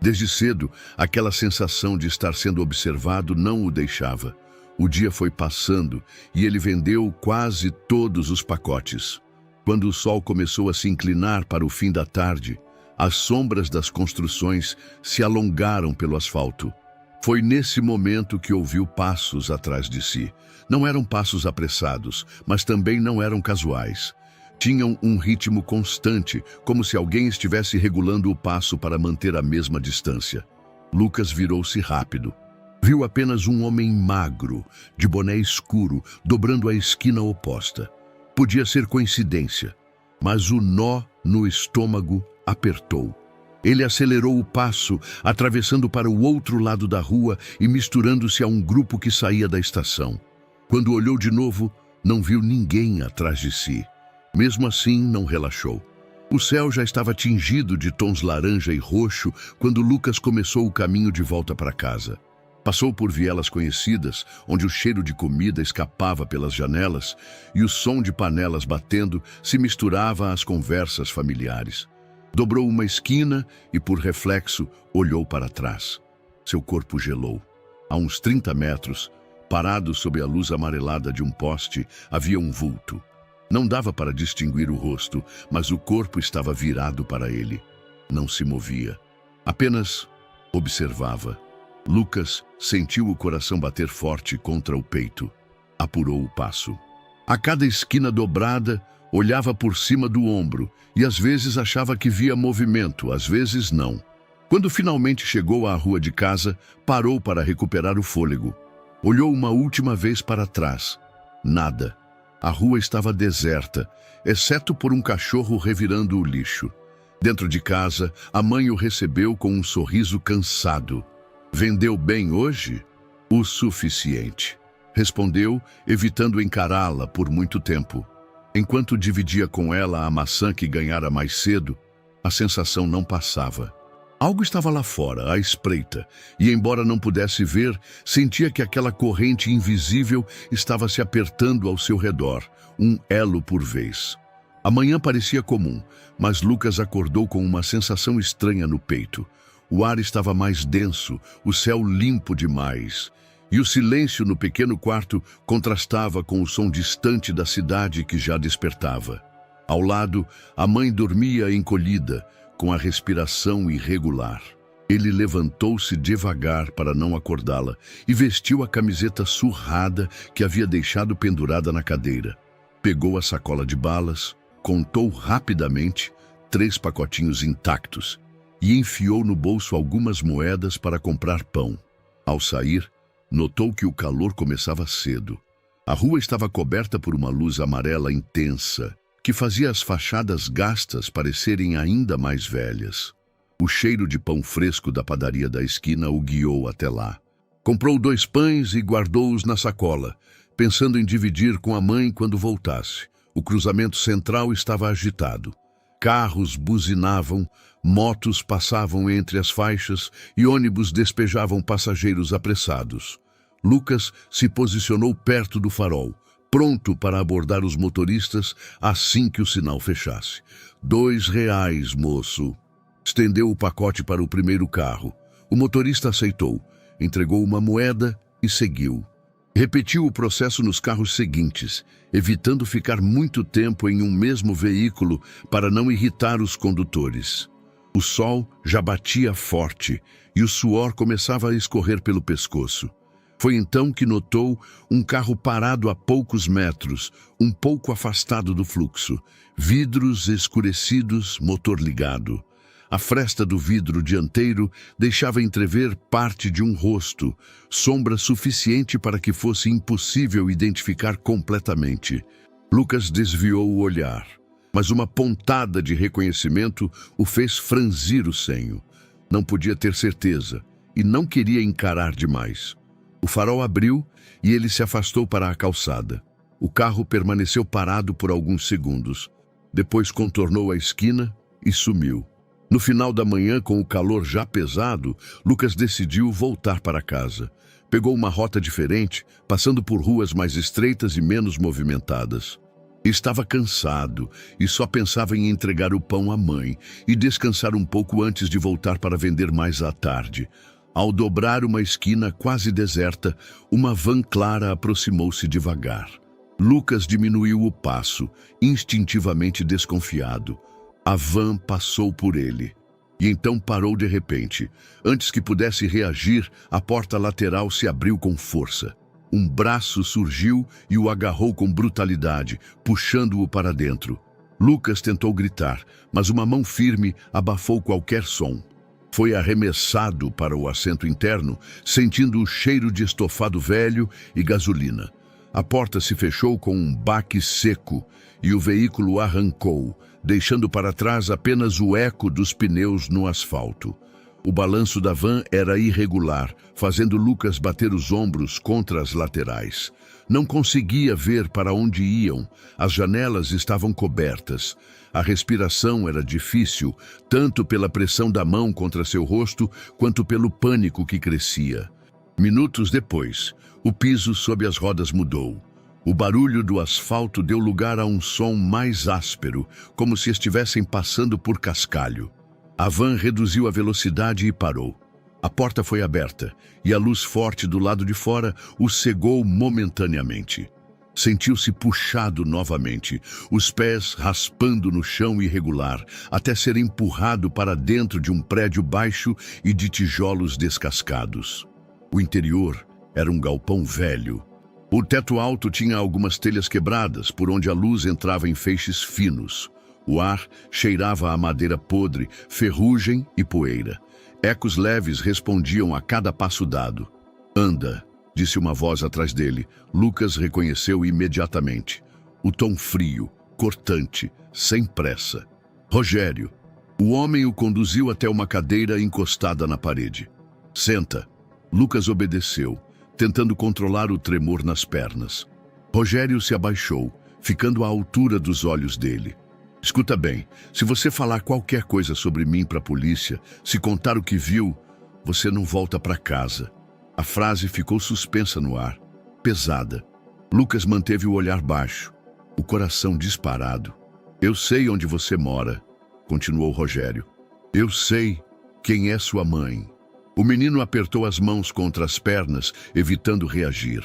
Desde cedo, aquela sensação de estar sendo observado não o deixava. O dia foi passando e ele vendeu quase todos os pacotes. Quando o sol começou a se inclinar para o fim da tarde, as sombras das construções se alongaram pelo asfalto. Foi nesse momento que ouviu passos atrás de si. Não eram passos apressados, mas também não eram casuais. Tinham um ritmo constante, como se alguém estivesse regulando o passo para manter a mesma distância. Lucas virou-se rápido. Viu apenas um homem magro, de boné escuro, dobrando a esquina oposta. Podia ser coincidência, mas o nó no estômago apertou. Ele acelerou o passo, atravessando para o outro lado da rua e misturando-se a um grupo que saía da estação. Quando olhou de novo, não viu ninguém atrás de si. Mesmo assim, não relaxou. O céu já estava tingido de tons laranja e roxo quando Lucas começou o caminho de volta para casa. Passou por vielas conhecidas, onde o cheiro de comida escapava pelas janelas e o som de panelas batendo se misturava às conversas familiares. Dobrou uma esquina e, por reflexo, olhou para trás. Seu corpo gelou. A uns 30 metros, parado sob a luz amarelada de um poste, havia um vulto. Não dava para distinguir o rosto, mas o corpo estava virado para ele. Não se movia. Apenas observava. Lucas sentiu o coração bater forte contra o peito. Apurou o passo. A cada esquina dobrada, olhava por cima do ombro e às vezes achava que via movimento, às vezes não. Quando finalmente chegou à rua de casa, parou para recuperar o fôlego. Olhou uma última vez para trás. Nada. A rua estava deserta, exceto por um cachorro revirando o lixo. Dentro de casa, a mãe o recebeu com um sorriso cansado. "Vendeu bem hoje?" "O suficiente", respondeu, evitando encará-la por muito tempo. Enquanto dividia com ela a maçã que ganhara mais cedo, a sensação não passava. Algo estava lá fora, à espreita, e embora não pudesse ver, sentia que aquela corrente invisível estava se apertando ao seu redor, um elo por vez. A manhã parecia comum, mas Lucas acordou com uma sensação estranha no peito. O ar estava mais denso, o céu limpo demais, e o silêncio no pequeno quarto contrastava com o som distante da cidade que já despertava. Ao lado, a mãe dormia encolhida, com a respiração irregular. Ele levantou-se devagar para não acordá-la e vestiu a camiseta surrada que havia deixado pendurada na cadeira. Pegou a sacola de balas, contou rapidamente 3 pacotinhos intactos e enfiou no bolso algumas moedas para comprar pão. Ao sair, notou que o calor começava cedo. A rua estava coberta por uma luz amarela intensa, que fazia as fachadas gastas parecerem ainda mais velhas. O cheiro de pão fresco da padaria da esquina o guiou até lá. Comprou 2 pães e guardou-os na sacola, pensando em dividir com a mãe quando voltasse. O cruzamento central estava agitado. Carros buzinavam, motos passavam entre as faixas e ônibus despejavam passageiros apressados. Lucas se posicionou perto do farol, pronto para abordar os motoristas assim que o sinal fechasse. R$2, moço. Estendeu o pacote para o primeiro carro. O motorista aceitou, entregou uma moeda e seguiu. Repetiu o processo nos carros seguintes, evitando ficar muito tempo em um mesmo veículo para não irritar os condutores. O sol já batia forte e o suor começava a escorrer pelo pescoço. Foi então que notou um carro parado a poucos metros, um pouco afastado do fluxo. Vidros escurecidos, motor ligado. A fresta do vidro dianteiro deixava entrever parte de um rosto, sombra suficiente para que fosse impossível identificar completamente. Lucas desviou o olhar, mas uma pontada de reconhecimento o fez franzir o senho. Não podia ter certeza e não queria encarar demais. O farol abriu e ele se afastou para a calçada. O carro permaneceu parado por alguns segundos. Depois contornou a esquina e sumiu. No final da manhã, com o calor já pesado, Lucas decidiu voltar para casa. Pegou uma rota diferente, passando por ruas mais estreitas e menos movimentadas. Estava cansado e só pensava em entregar o pão à mãe e descansar um pouco antes de voltar para vender mais à tarde. Ao dobrar uma esquina quase deserta, uma van clara aproximou-se devagar. Lucas diminuiu o passo, instintivamente desconfiado. A van passou por ele. E então parou de repente. Antes que pudesse reagir, a porta lateral se abriu com força. Um braço surgiu e o agarrou com brutalidade, puxando-o para dentro. Lucas tentou gritar, mas uma mão firme abafou qualquer som. Foi arremessado para o assento interno, sentindo o cheiro de estofado velho e gasolina. A porta se fechou com um baque seco e o veículo arrancou, deixando para trás apenas o eco dos pneus no asfalto. O balanço da van era irregular, fazendo Lucas bater os ombros contra as laterais. Não conseguia ver para onde iam, as janelas estavam cobertas. A respiração era difícil, tanto pela pressão da mão contra seu rosto, quanto pelo pânico que crescia. Minutos depois, o piso sob as rodas mudou. O barulho do asfalto deu lugar a um som mais áspero, como se estivessem passando por cascalho. A van reduziu a velocidade e parou. A porta foi aberta, e a luz forte do lado de fora o cegou momentaneamente. Sentiu-se puxado novamente, os pés raspando no chão irregular, até ser empurrado para dentro de um prédio baixo e de tijolos descascados. O interior era um galpão velho. O teto alto tinha algumas telhas quebradas, por onde a luz entrava em feixes finos. O ar cheirava a madeira podre, ferrugem e poeira. Ecos leves respondiam a cada passo dado. "Anda", disse uma voz atrás dele. Lucas reconheceu imediatamente. O tom frio, cortante, sem pressa. Rogério. O homem o conduziu até uma cadeira encostada na parede. "Senta." Lucas obedeceu, tentando controlar o tremor nas pernas. Rogério se abaixou, ficando à altura dos olhos dele. "Escuta bem, se você falar qualquer coisa sobre mim para a polícia, se contar o que viu, você não volta para casa." A frase ficou suspensa no ar, pesada. Lucas manteve o olhar baixo, o coração disparado. "Eu sei onde você mora", continuou Rogério. "Eu sei quem é sua mãe." O menino apertou as mãos contra as pernas, evitando reagir.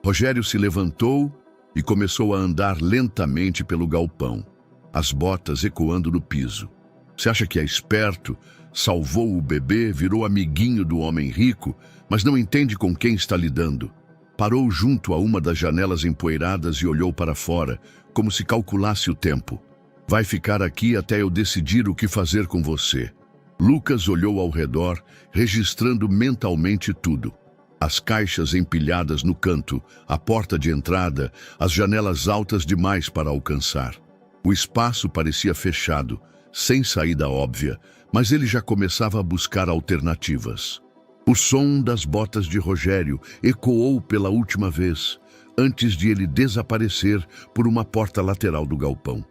Rogério se levantou e começou a andar lentamente pelo galpão, as botas ecoando no piso. "Você acha que é esperto? Salvou o bebê, virou amiguinho do homem rico, mas não entende com quem está lidando." Parou junto a uma das janelas empoeiradas e olhou para fora, como se calculasse o tempo. "Vai ficar aqui até eu decidir o que fazer com você." Lucas olhou ao redor, registrando mentalmente tudo. As caixas empilhadas no canto, a porta de entrada, as janelas altas demais para alcançar. O espaço parecia fechado, sem saída óbvia, mas ele já começava a buscar alternativas. O som das botas de Rogério ecoou pela última vez, antes de ele desaparecer por uma porta lateral do galpão.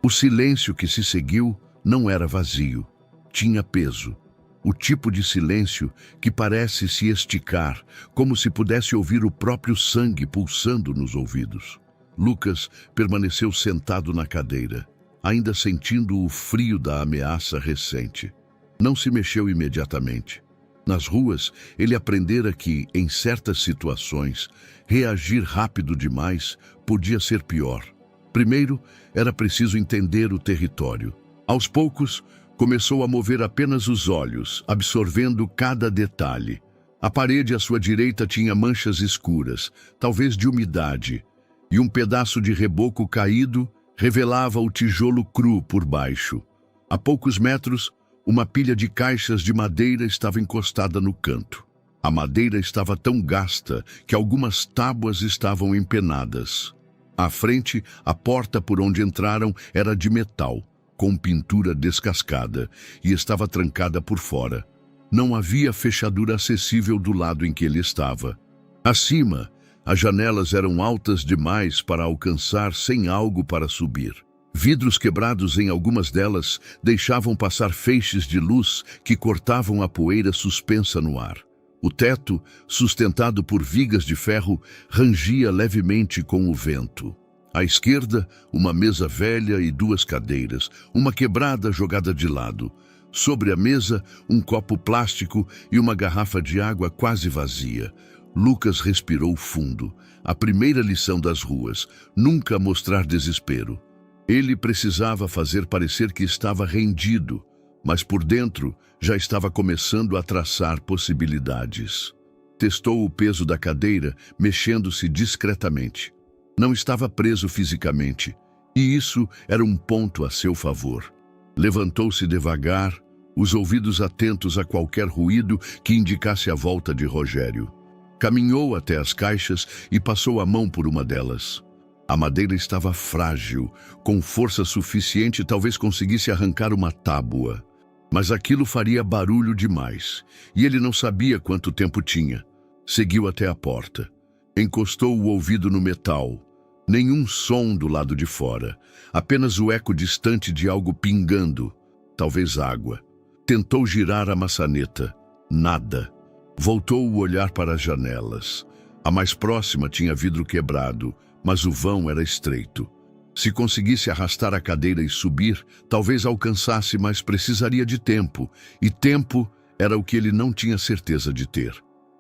O silêncio que se seguiu não era vazio. Tinha peso. O tipo de silêncio que parece se esticar, como se pudesse ouvir o próprio sangue pulsando nos ouvidos. Lucas permaneceu sentado na cadeira, ainda sentindo o frio da ameaça recente. Não se mexeu imediatamente. Nas ruas, ele aprendera que, em certas situações, reagir rápido demais podia ser pior. Primeiro, era preciso entender o território. Aos poucos, começou a mover apenas os olhos, absorvendo cada detalhe. A parede à sua direita tinha manchas escuras, talvez de umidade, e um pedaço de reboco caído revelava o tijolo cru por baixo. A poucos metros, uma pilha de caixas de madeira estava encostada no canto. A madeira estava tão gasta que algumas tábuas estavam empenadas. À frente, a porta por onde entraram era de metal, com pintura descascada, e estava trancada por fora. Não havia fechadura acessível do lado em que ele estava. Acima, as janelas eram altas demais para alcançar sem algo para subir. Vidros quebrados em algumas delas deixavam passar feixes de luz que cortavam a poeira suspensa no ar. O teto, sustentado por vigas de ferro, rangia levemente com o vento. À esquerda, uma mesa velha e duas cadeiras, uma quebrada jogada de lado. Sobre a mesa, um copo plástico e uma garrafa de água quase vazia. Lucas respirou fundo. A primeira lição das ruas: nunca mostrar desespero. Ele precisava fazer parecer que estava rendido, mas por dentro já estava começando a traçar possibilidades. Testou o peso da cadeira, mexendo-se discretamente. Não estava preso fisicamente, e isso era um ponto a seu favor. Levantou-se devagar, os ouvidos atentos a qualquer ruído que indicasse a volta de Rogério. Caminhou até as caixas e passou a mão por uma delas. A madeira estava frágil, com força suficiente talvez conseguisse arrancar uma tábua. Mas aquilo faria barulho demais, e ele não sabia quanto tempo tinha. Seguiu até a porta. Encostou o ouvido no metal. Nenhum som do lado de fora, apenas o eco distante de algo pingando, talvez água. Tentou girar a maçaneta. Nada. Voltou o olhar para as janelas. A mais próxima tinha vidro quebrado, mas o vão era estreito. Se conseguisse arrastar a cadeira e subir, talvez alcançasse, mas precisaria de tempo, e tempo era o que ele não tinha certeza de ter.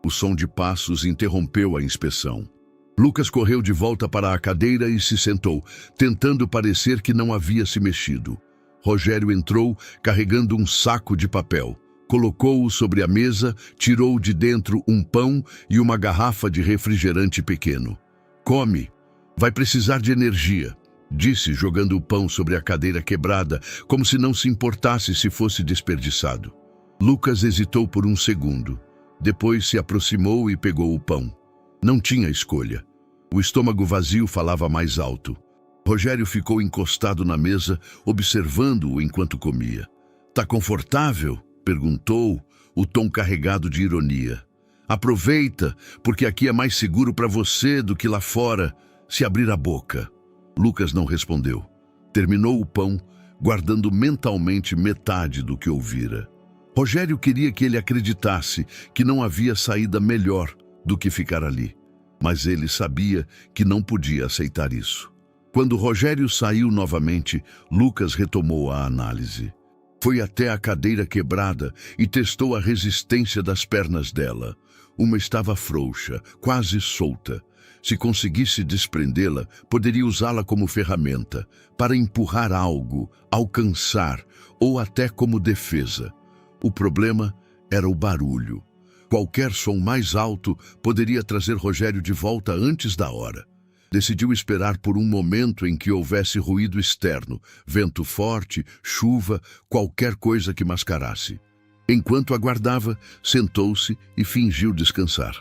O som de passos interrompeu a inspeção. Lucas correu de volta para a cadeira e se sentou, tentando parecer que não havia se mexido. Rogério entrou, carregando um saco de papel. Colocou-o sobre a mesa, tirou de dentro um pão e uma garrafa de refrigerante pequeno. "Come. Vai precisar de energia", disse, jogando o pão sobre a cadeira quebrada, como se não se importasse se fosse desperdiçado. Lucas hesitou por um segundo. Depois se aproximou e pegou o pão. Não tinha escolha. O estômago vazio falava mais alto. Rogério ficou encostado na mesa, observando-o enquanto comia. "Tá confortável?" perguntou, o tom carregado de ironia. "Aproveita, porque aqui é mais seguro para você do que lá fora, se abrir a boca." Lucas não respondeu. Terminou o pão, guardando mentalmente metade do que ouvira. Rogério queria que ele acreditasse que não havia saída melhor do que ficar ali. Mas ele sabia que não podia aceitar isso. Quando Rogério saiu novamente, Lucas retomou a análise. Foi até a cadeira quebrada e testou a resistência das pernas dela. Uma estava frouxa, quase solta. Se conseguisse desprendê-la, poderia usá-la como ferramenta, para empurrar algo, alcançar, ou até como defesa. O problema era o barulho. Qualquer som mais alto poderia trazer Rogério de volta antes da hora. Decidiu esperar por um momento em que houvesse ruído externo, vento forte, chuva, qualquer coisa que mascarasse. Enquanto aguardava, sentou-se e fingiu descansar,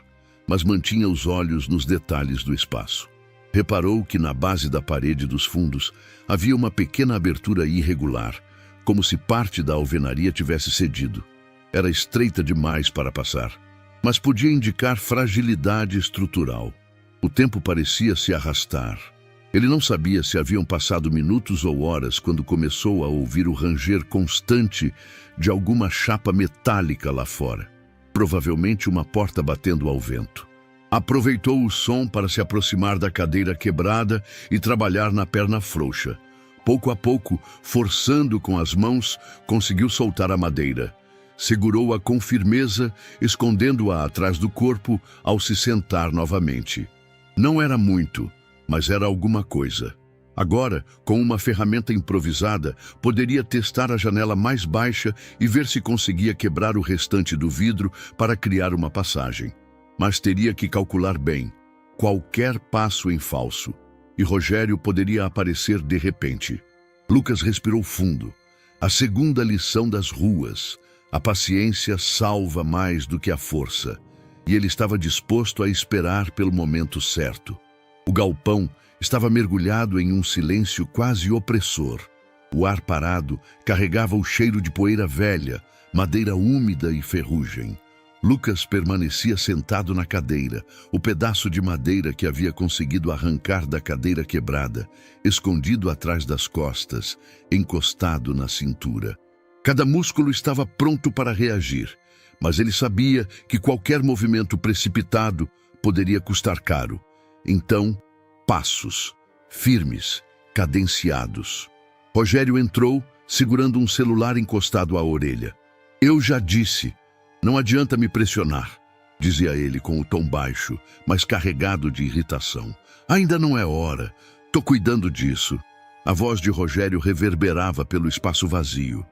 mas mantinha os olhos nos detalhes do espaço. Reparou que na base da parede dos fundos havia uma pequena abertura irregular, como se parte da alvenaria tivesse cedido. Era estreita demais para passar, mas podia indicar fragilidade estrutural. O tempo parecia se arrastar. Ele não sabia se haviam passado minutos ou horas quando começou a ouvir o ranger constante de alguma chapa metálica lá fora. Provavelmente uma porta batendo ao vento. Aproveitou o som para se aproximar da cadeira quebrada e trabalhar na perna frouxa. Pouco a pouco, forçando com as mãos, conseguiu soltar a madeira. Segurou-a com firmeza, escondendo-a atrás do corpo ao se sentar novamente. Não era muito, mas era alguma coisa. Agora, com uma ferramenta improvisada, poderia testar a janela mais baixa e ver se conseguia quebrar o restante do vidro para criar uma passagem. Mas teria que calcular bem. Qualquer passo em falso. E Rogério poderia aparecer de repente. Lucas respirou fundo. A segunda lição das ruas. A paciência salva mais do que a força. E ele estava disposto a esperar pelo momento certo. O galpão Estava mergulhado em um silêncio quase opressor. O ar parado carregava o cheiro de poeira velha, madeira úmida e ferrugem. Lucas permanecia sentado na cadeira, o pedaço de madeira que havia conseguido arrancar da cadeira quebrada, escondido atrás das costas, encostado na cintura. Cada músculo estava pronto para reagir, mas ele sabia que qualquer movimento precipitado poderia custar caro. Então, passos, firmes, cadenciados. Rogério entrou, segurando um celular encostado à orelha. "Eu já disse, não adianta me pressionar", dizia ele com o tom baixo, mas carregado de irritação. "Ainda não é hora. Tô cuidando disso." A voz de Rogério reverberava pelo espaço vazio.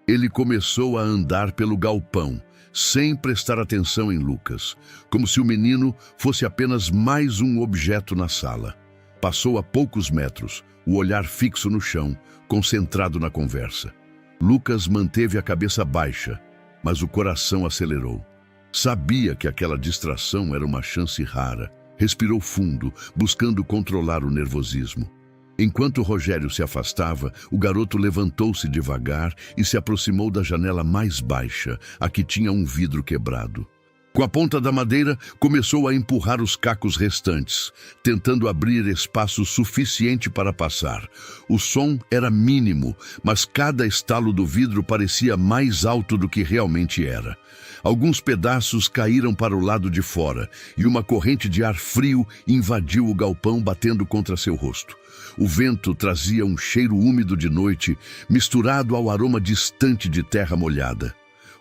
Ele começou a andar pelo galpão, sem prestar atenção em Lucas, como se o menino fosse apenas mais um objeto na sala. Passou a poucos metros, o olhar fixo no chão, concentrado na conversa. Lucas manteve a cabeça baixa, mas o coração acelerou. Sabia que aquela distração era uma chance rara. Respirou fundo, buscando controlar o nervosismo. Enquanto Rogério se afastava, o garoto levantou-se devagar e se aproximou da janela mais baixa, a que tinha um vidro quebrado. Com a ponta da madeira, começou a empurrar os cacos restantes, tentando abrir espaço suficiente para passar. O som era mínimo, mas cada estalo do vidro parecia mais alto do que realmente era. Alguns pedaços caíram para o lado de fora, e uma corrente de ar frio invadiu o galpão, batendo contra seu rosto. O vento trazia um cheiro úmido de noite, misturado ao aroma distante de terra molhada.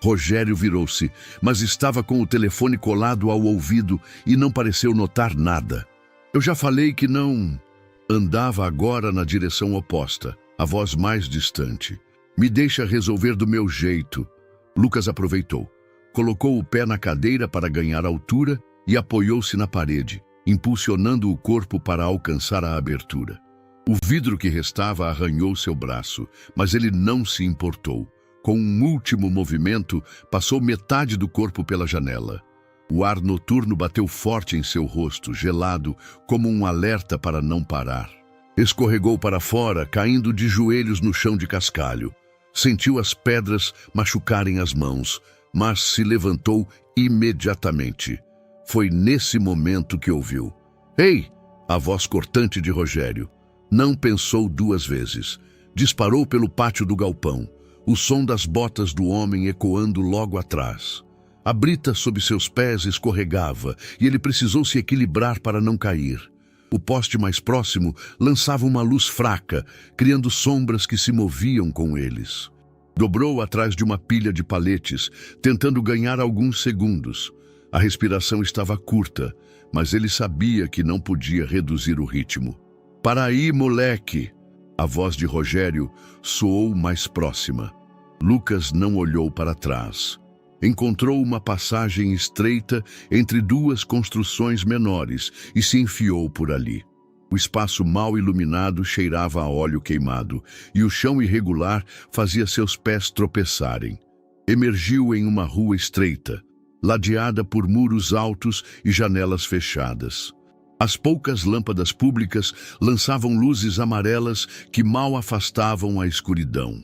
Rogério virou-se, mas estava com o telefone colado ao ouvido e não pareceu notar nada. "Eu já falei que não..." Andava agora na direção oposta, a voz mais distante. "Me deixa resolver do meu jeito." Lucas aproveitou. Colocou o pé na cadeira para ganhar altura e apoiou-se na parede, impulsionando o corpo para alcançar a abertura. O vidro que restava arranhou seu braço, mas ele não se importou. Com um último movimento, passou metade do corpo pela janela. O ar noturno bateu forte em seu rosto, gelado, como um alerta para não parar. Escorregou para fora, caindo de joelhos no chão de cascalho. Sentiu as pedras machucarem as mãos, mas se levantou imediatamente. Foi nesse momento que ouviu: "Ei!" A voz cortante de Rogério. Não pensou duas vezes. Disparou pelo pátio do galpão, o som das botas do homem ecoando logo atrás. A brita sob seus pés escorregava e ele precisou se equilibrar para não cair. O poste mais próximo lançava uma luz fraca, criando sombras que se moviam com eles. Dobrou atrás de uma pilha de paletes, tentando ganhar alguns segundos. A respiração estava curta, mas ele sabia que não podia reduzir o ritmo. "Para aí, moleque!" A voz de Rogério soou mais próxima. Lucas não olhou para trás. Encontrou uma passagem estreita entre duas construções menores e se enfiou por ali. O espaço mal iluminado cheirava a óleo queimado e o chão irregular fazia seus pés tropeçarem. Emergiu em uma rua estreita, ladeada por muros altos e janelas fechadas. As poucas lâmpadas públicas lançavam luzes amarelas que mal afastavam a escuridão.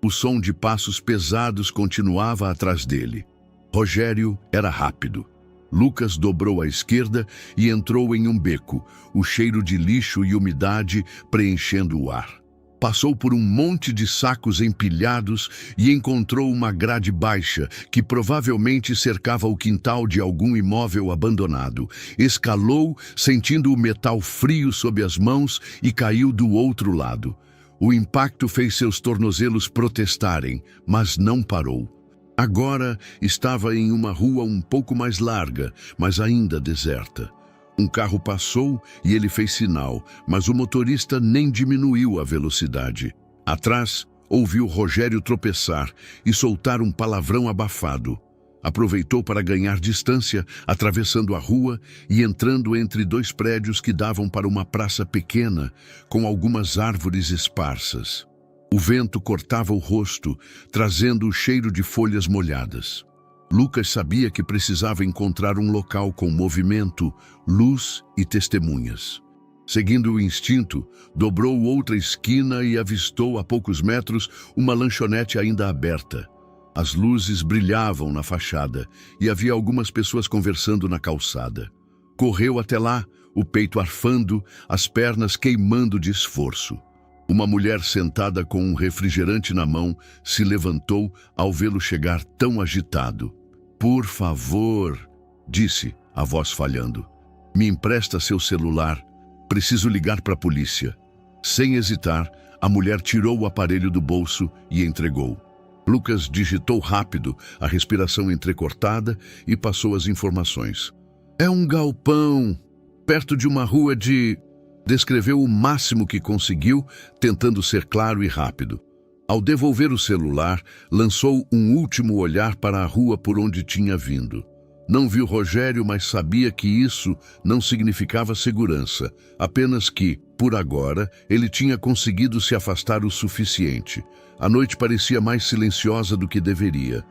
O som de passos pesados continuava atrás dele. Rogério era rápido. Lucas dobrou à esquerda e entrou em um beco, o cheiro de lixo e umidade preenchendo o ar. Passou por um monte de sacos empilhados e encontrou uma grade baixa que provavelmente cercava o quintal de algum imóvel abandonado. Escalou, sentindo o metal frio sob as mãos, e caiu do outro lado. O impacto fez seus tornozelos protestarem, mas não parou. Agora estava em uma rua um pouco mais larga, mas ainda deserta. Um carro passou e ele fez sinal, mas o motorista nem diminuiu a velocidade. Atrás, ouviu Rogério tropeçar e soltar um palavrão abafado. Aproveitou para ganhar distância, atravessando a rua e entrando entre dois prédios que davam para uma praça pequena, com algumas árvores esparsas. O vento cortava o rosto, trazendo o cheiro de folhas molhadas. Lucas sabia que precisava encontrar um local com movimento, luz e testemunhas. Seguindo o instinto, dobrou outra esquina e avistou a poucos metros uma lanchonete ainda aberta. As luzes brilhavam na fachada e havia algumas pessoas conversando na calçada. Correu até lá, o peito arfando, as pernas queimando de esforço. Uma mulher sentada com um refrigerante na mão se levantou ao vê-lo chegar tão agitado. "Por favor", disse, a voz falhando. "Me empresta seu celular. Preciso ligar para a polícia." Sem hesitar, a mulher tirou o aparelho do bolso e entregou. Lucas digitou rápido, a respiração entrecortada, e passou as informações. "É um galpão, perto de uma rua de..." Descreveu o máximo que conseguiu, tentando ser claro e rápido. Ao devolver o celular, lançou um último olhar para a rua por onde tinha vindo. Não viu Rogério, mas sabia que isso não significava segurança, apenas que, por agora, ele tinha conseguido se afastar o suficiente. A noite parecia mais silenciosa do que deveria.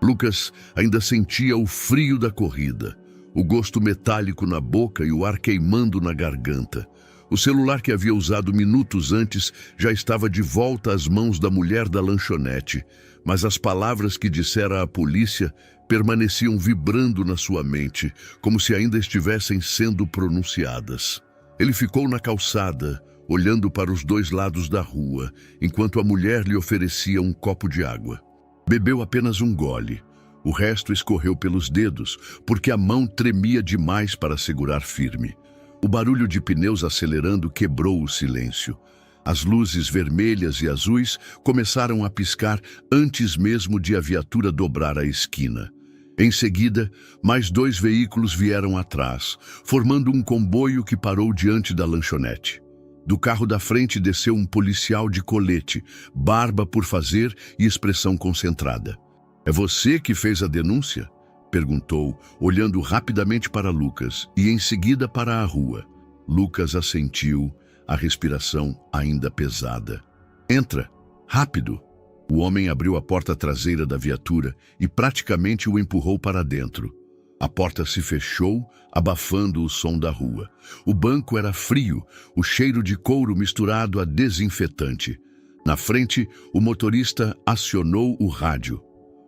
Lucas ainda sentia o frio da corrida, o gosto metálico na boca e o ar queimando na garganta. O celular que havia usado minutos antes já estava de volta às mãos da mulher da lanchonete, mas as palavras que dissera à polícia permaneciam vibrando na sua mente, como se ainda estivessem sendo pronunciadas. Ele ficou na calçada, olhando para os dois lados da rua, enquanto a mulher lhe oferecia um copo de água. Bebeu apenas um gole. O resto escorreu pelos dedos, porque a mão tremia demais para segurar firme. O barulho de pneus acelerando quebrou o silêncio. As luzes vermelhas e azuis começaram a piscar antes mesmo de a viatura dobrar a esquina. Em seguida, mais 2 veículos vieram atrás, formando um comboio que parou diante da lanchonete. Do carro da frente desceu um policial de colete, barba por fazer e expressão concentrada. "É você que fez a denúncia?" perguntou, olhando rapidamente para Lucas e em seguida para a rua. Lucas assentiu, a respiração ainda pesada. "Entra, rápido!" O homem abriu a porta traseira da viatura e praticamente o empurrou para dentro. A porta se fechou, abafando o som da rua. O banco era frio, o cheiro de couro misturado a desinfetante. Na frente, o motorista acionou o rádio.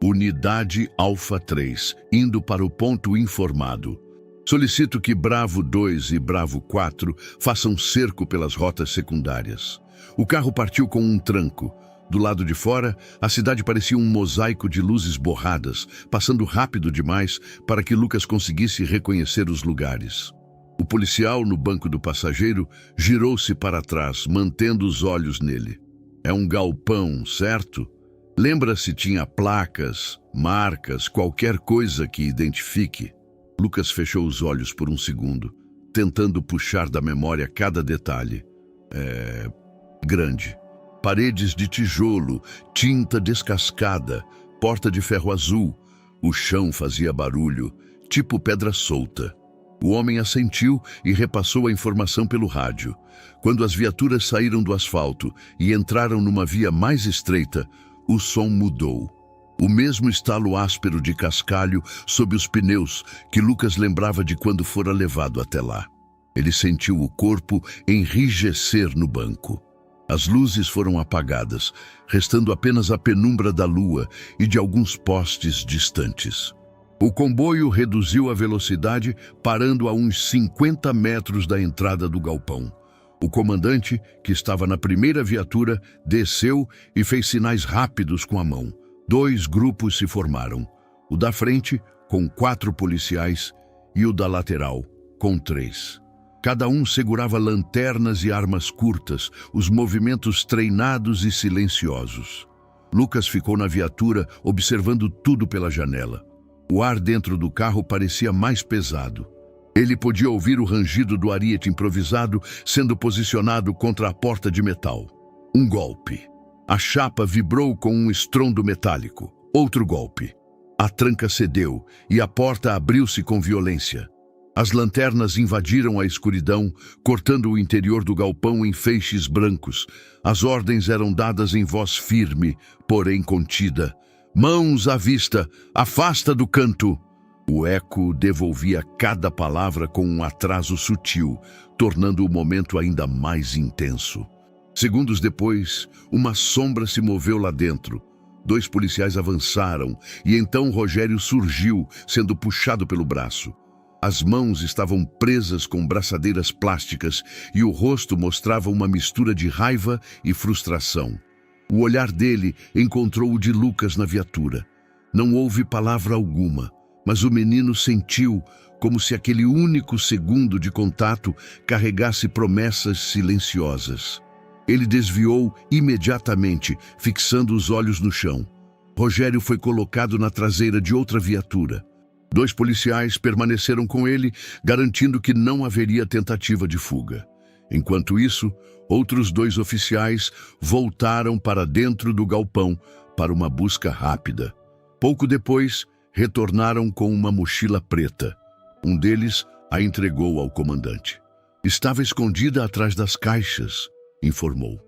"Unidade Alfa 3, indo para o ponto informado. Solicito que Bravo 2 e Bravo 4 façam cerco pelas rotas secundárias." O carro partiu com um tranco. Do lado de fora, a cidade parecia um mosaico de luzes borradas, passando rápido demais para que Lucas conseguisse reconhecer os lugares. O policial, no banco do passageiro, girou-se para trás, mantendo os olhos nele. "É um galpão, certo? Lembra se tinha placas, marcas, qualquer coisa que identifique?" Lucas fechou os olhos por um segundo, tentando puxar da memória cada detalhe. Grande. Paredes de tijolo, tinta descascada, porta de ferro azul. O chão fazia barulho, tipo pedra solta. O homem assentiu e repassou a informação pelo rádio. Quando as viaturas saíram do asfalto e entraram numa via mais estreita, o som mudou. O mesmo estalo áspero de cascalho sob os pneus que Lucas lembrava de quando fora levado até lá. Ele sentiu o corpo enrijecer no banco. As luzes foram apagadas, restando apenas a penumbra da lua e de alguns postes distantes. O comboio reduziu a velocidade, parando a uns 50 metros da entrada do galpão. O comandante, que estava na primeira viatura, desceu e fez sinais rápidos com a mão. 2 grupos se formaram, o da frente, com 4 policiais, e o da lateral, com 3. Cada um segurava lanternas e armas curtas, os movimentos treinados e silenciosos. Lucas ficou na viatura, observando tudo pela janela. O ar dentro do carro parecia mais pesado. Ele podia ouvir o rangido do ariete improvisado sendo posicionado contra a porta de metal. Um golpe. A chapa vibrou com um estrondo metálico. Outro golpe. A tranca cedeu e a porta abriu-se com violência. As lanternas invadiram a escuridão, cortando o interior do galpão em feixes brancos. As ordens eram dadas em voz firme, porém contida. "Mãos à vista! Afasta do canto!" O eco devolvia cada palavra com um atraso sutil, tornando o momento ainda mais intenso. Segundos depois, uma sombra se moveu lá dentro. 2 policiais avançaram e então Rogério surgiu, sendo puxado pelo braço. As mãos estavam presas com braçadeiras plásticas e o rosto mostrava uma mistura de raiva e frustração. O olhar dele encontrou o de Lucas na viatura. Não houve palavra alguma, mas o menino sentiu como se aquele único segundo de contato carregasse promessas silenciosas. Ele desviou imediatamente, fixando os olhos no chão. Rogério foi colocado na traseira de outra viatura. 2 policiais permaneceram com ele, garantindo que não haveria tentativa de fuga. Enquanto isso, outros 2 oficiais voltaram para dentro do galpão para uma busca rápida. Pouco depois, retornaram com uma mochila preta. Um deles a entregou ao comandante. Estava escondida atrás das caixas, informou.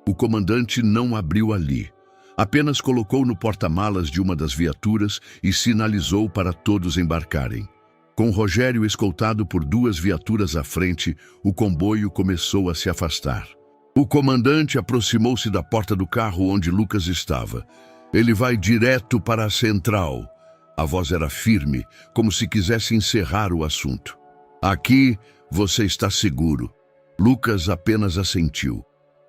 O comandante não abriu ali. Apenas colocou no porta-malas de uma das viaturas e sinalizou para todos embarcarem. Com Rogério escoltado por 2 viaturas à frente, o comboio começou a se afastar. O comandante aproximou-se da porta do carro onde Lucas estava. Ele vai direto para a central. A voz era firme, como se quisesse encerrar o assunto. Aqui você está seguro. Lucas apenas assentiu.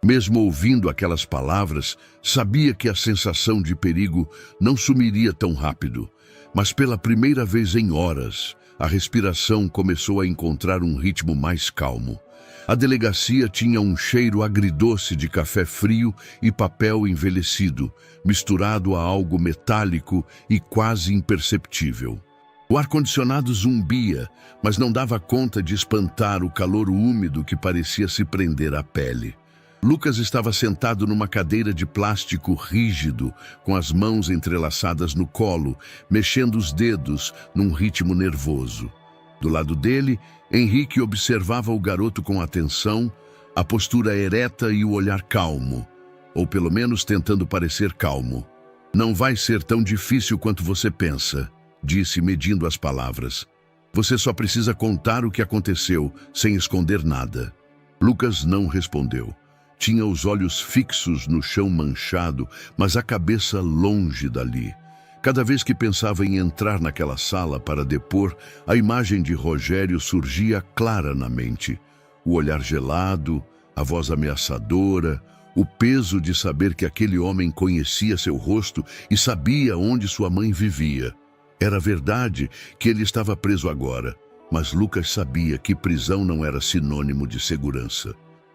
Mesmo ouvindo aquelas palavras, sabia que a sensação de perigo não sumiria tão rápido. Mas pela primeira vez em horas, a respiração começou a encontrar um ritmo mais calmo. A delegacia tinha um cheiro agridoce de café frio e papel envelhecido, misturado a algo metálico e quase imperceptível. O ar-condicionado zumbia, mas não dava conta de espantar o calor úmido que parecia se prender à pele. Lucas estava sentado numa cadeira de plástico rígido, com as mãos entrelaçadas no colo, mexendo os dedos num ritmo nervoso. Do lado dele, Henrique observava o garoto com atenção, a postura ereta e o olhar calmo, ou pelo menos tentando parecer calmo. Não vai ser tão difícil quanto você pensa, disse medindo as palavras. Você só precisa contar o que aconteceu, sem esconder nada. Lucas não respondeu. Tinha os olhos fixos no chão manchado, mas a cabeça longe dali. Cada vez que pensava em entrar naquela sala para depor, a imagem de Rogério surgia clara na mente. O olhar gelado, a voz ameaçadora, o peso de saber que aquele homem conhecia seu rosto e sabia onde sua mãe vivia. Era verdade que ele estava preso agora, mas Lucas sabia que prisão não era sinônimo de segurança.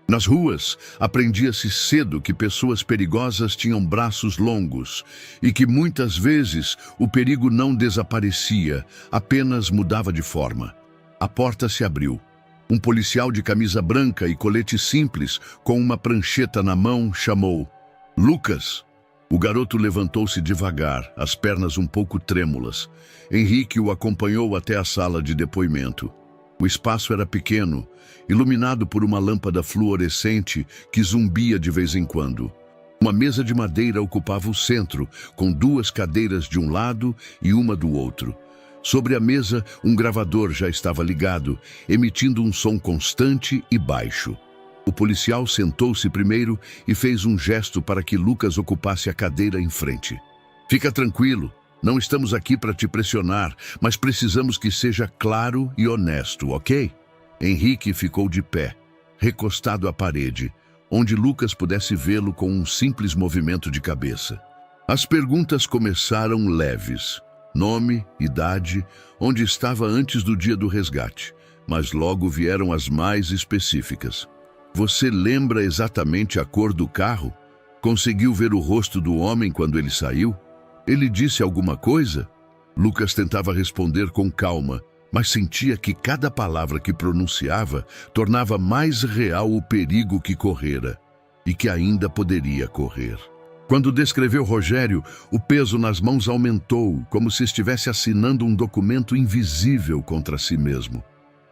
Nas ruas, aprendia-se cedo que pessoas perigosas tinham braços longos e que muitas vezes o perigo não desaparecia, apenas mudava de forma. A porta se abriu. Um policial de camisa branca e colete simples, com uma prancheta na mão, chamou: Lucas! O garoto levantou-se devagar, as pernas um pouco trêmulas. Henrique o acompanhou até a sala de depoimento. O espaço era pequeno, iluminado por uma lâmpada fluorescente que zumbia de vez em quando. Uma mesa de madeira ocupava o centro, com 2 cadeiras de um lado e uma do outro. Sobre a mesa, um gravador já estava ligado, emitindo um som constante e baixo. O policial sentou-se primeiro e fez um gesto para que Lucas ocupasse a cadeira em frente. Fica tranquilo. Não estamos aqui para te pressionar, mas precisamos que seja claro e honesto, ok? Henrique ficou de pé, recostado à parede, onde Lucas pudesse vê-lo com um simples movimento de cabeça. As perguntas começaram leves. Nome, idade, onde estava antes do dia do resgate, mas logo vieram as mais específicas. Você lembra exatamente a cor do carro? Conseguiu ver o rosto do homem quando ele saiu? Ele disse alguma coisa? Lucas tentava responder com calma, mas sentia que cada palavra que pronunciava tornava mais real o perigo que correra e que ainda poderia correr. Quando descreveu Rogério, o peso nas mãos aumentou, como se estivesse assinando um documento invisível contra si mesmo.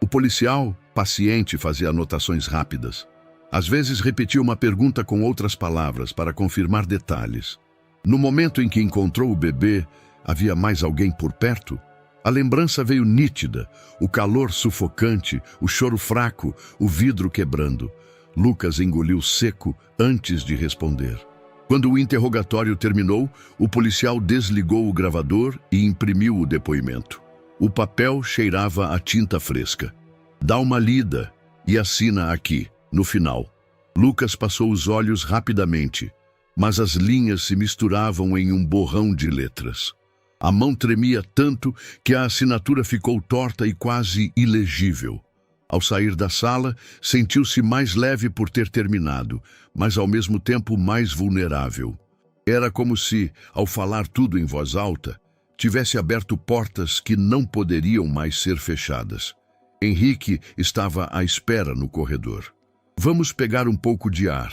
O policial, paciente, fazia anotações rápidas. Às vezes repetia uma pergunta com outras palavras para confirmar detalhes. No momento em que encontrou o bebê, havia mais alguém por perto? A lembrança veio nítida, o calor sufocante, o choro fraco, o vidro quebrando. Lucas engoliu seco antes de responder. Quando o interrogatório terminou, o policial desligou o gravador e imprimiu o depoimento. O papel cheirava a tinta fresca. Dá uma lida e assina aqui, no final. Lucas passou os olhos rapidamente, mas as linhas se misturavam em um borrão de letras. A mão tremia tanto que a assinatura ficou torta e quase ilegível. Ao sair da sala, sentiu-se mais leve por ter terminado, mas ao mesmo tempo mais vulnerável. Era como se, ao falar tudo em voz alta, tivesse aberto portas que não poderiam mais ser fechadas. Henrique estava à espera no corredor. Vamos pegar um pouco de ar.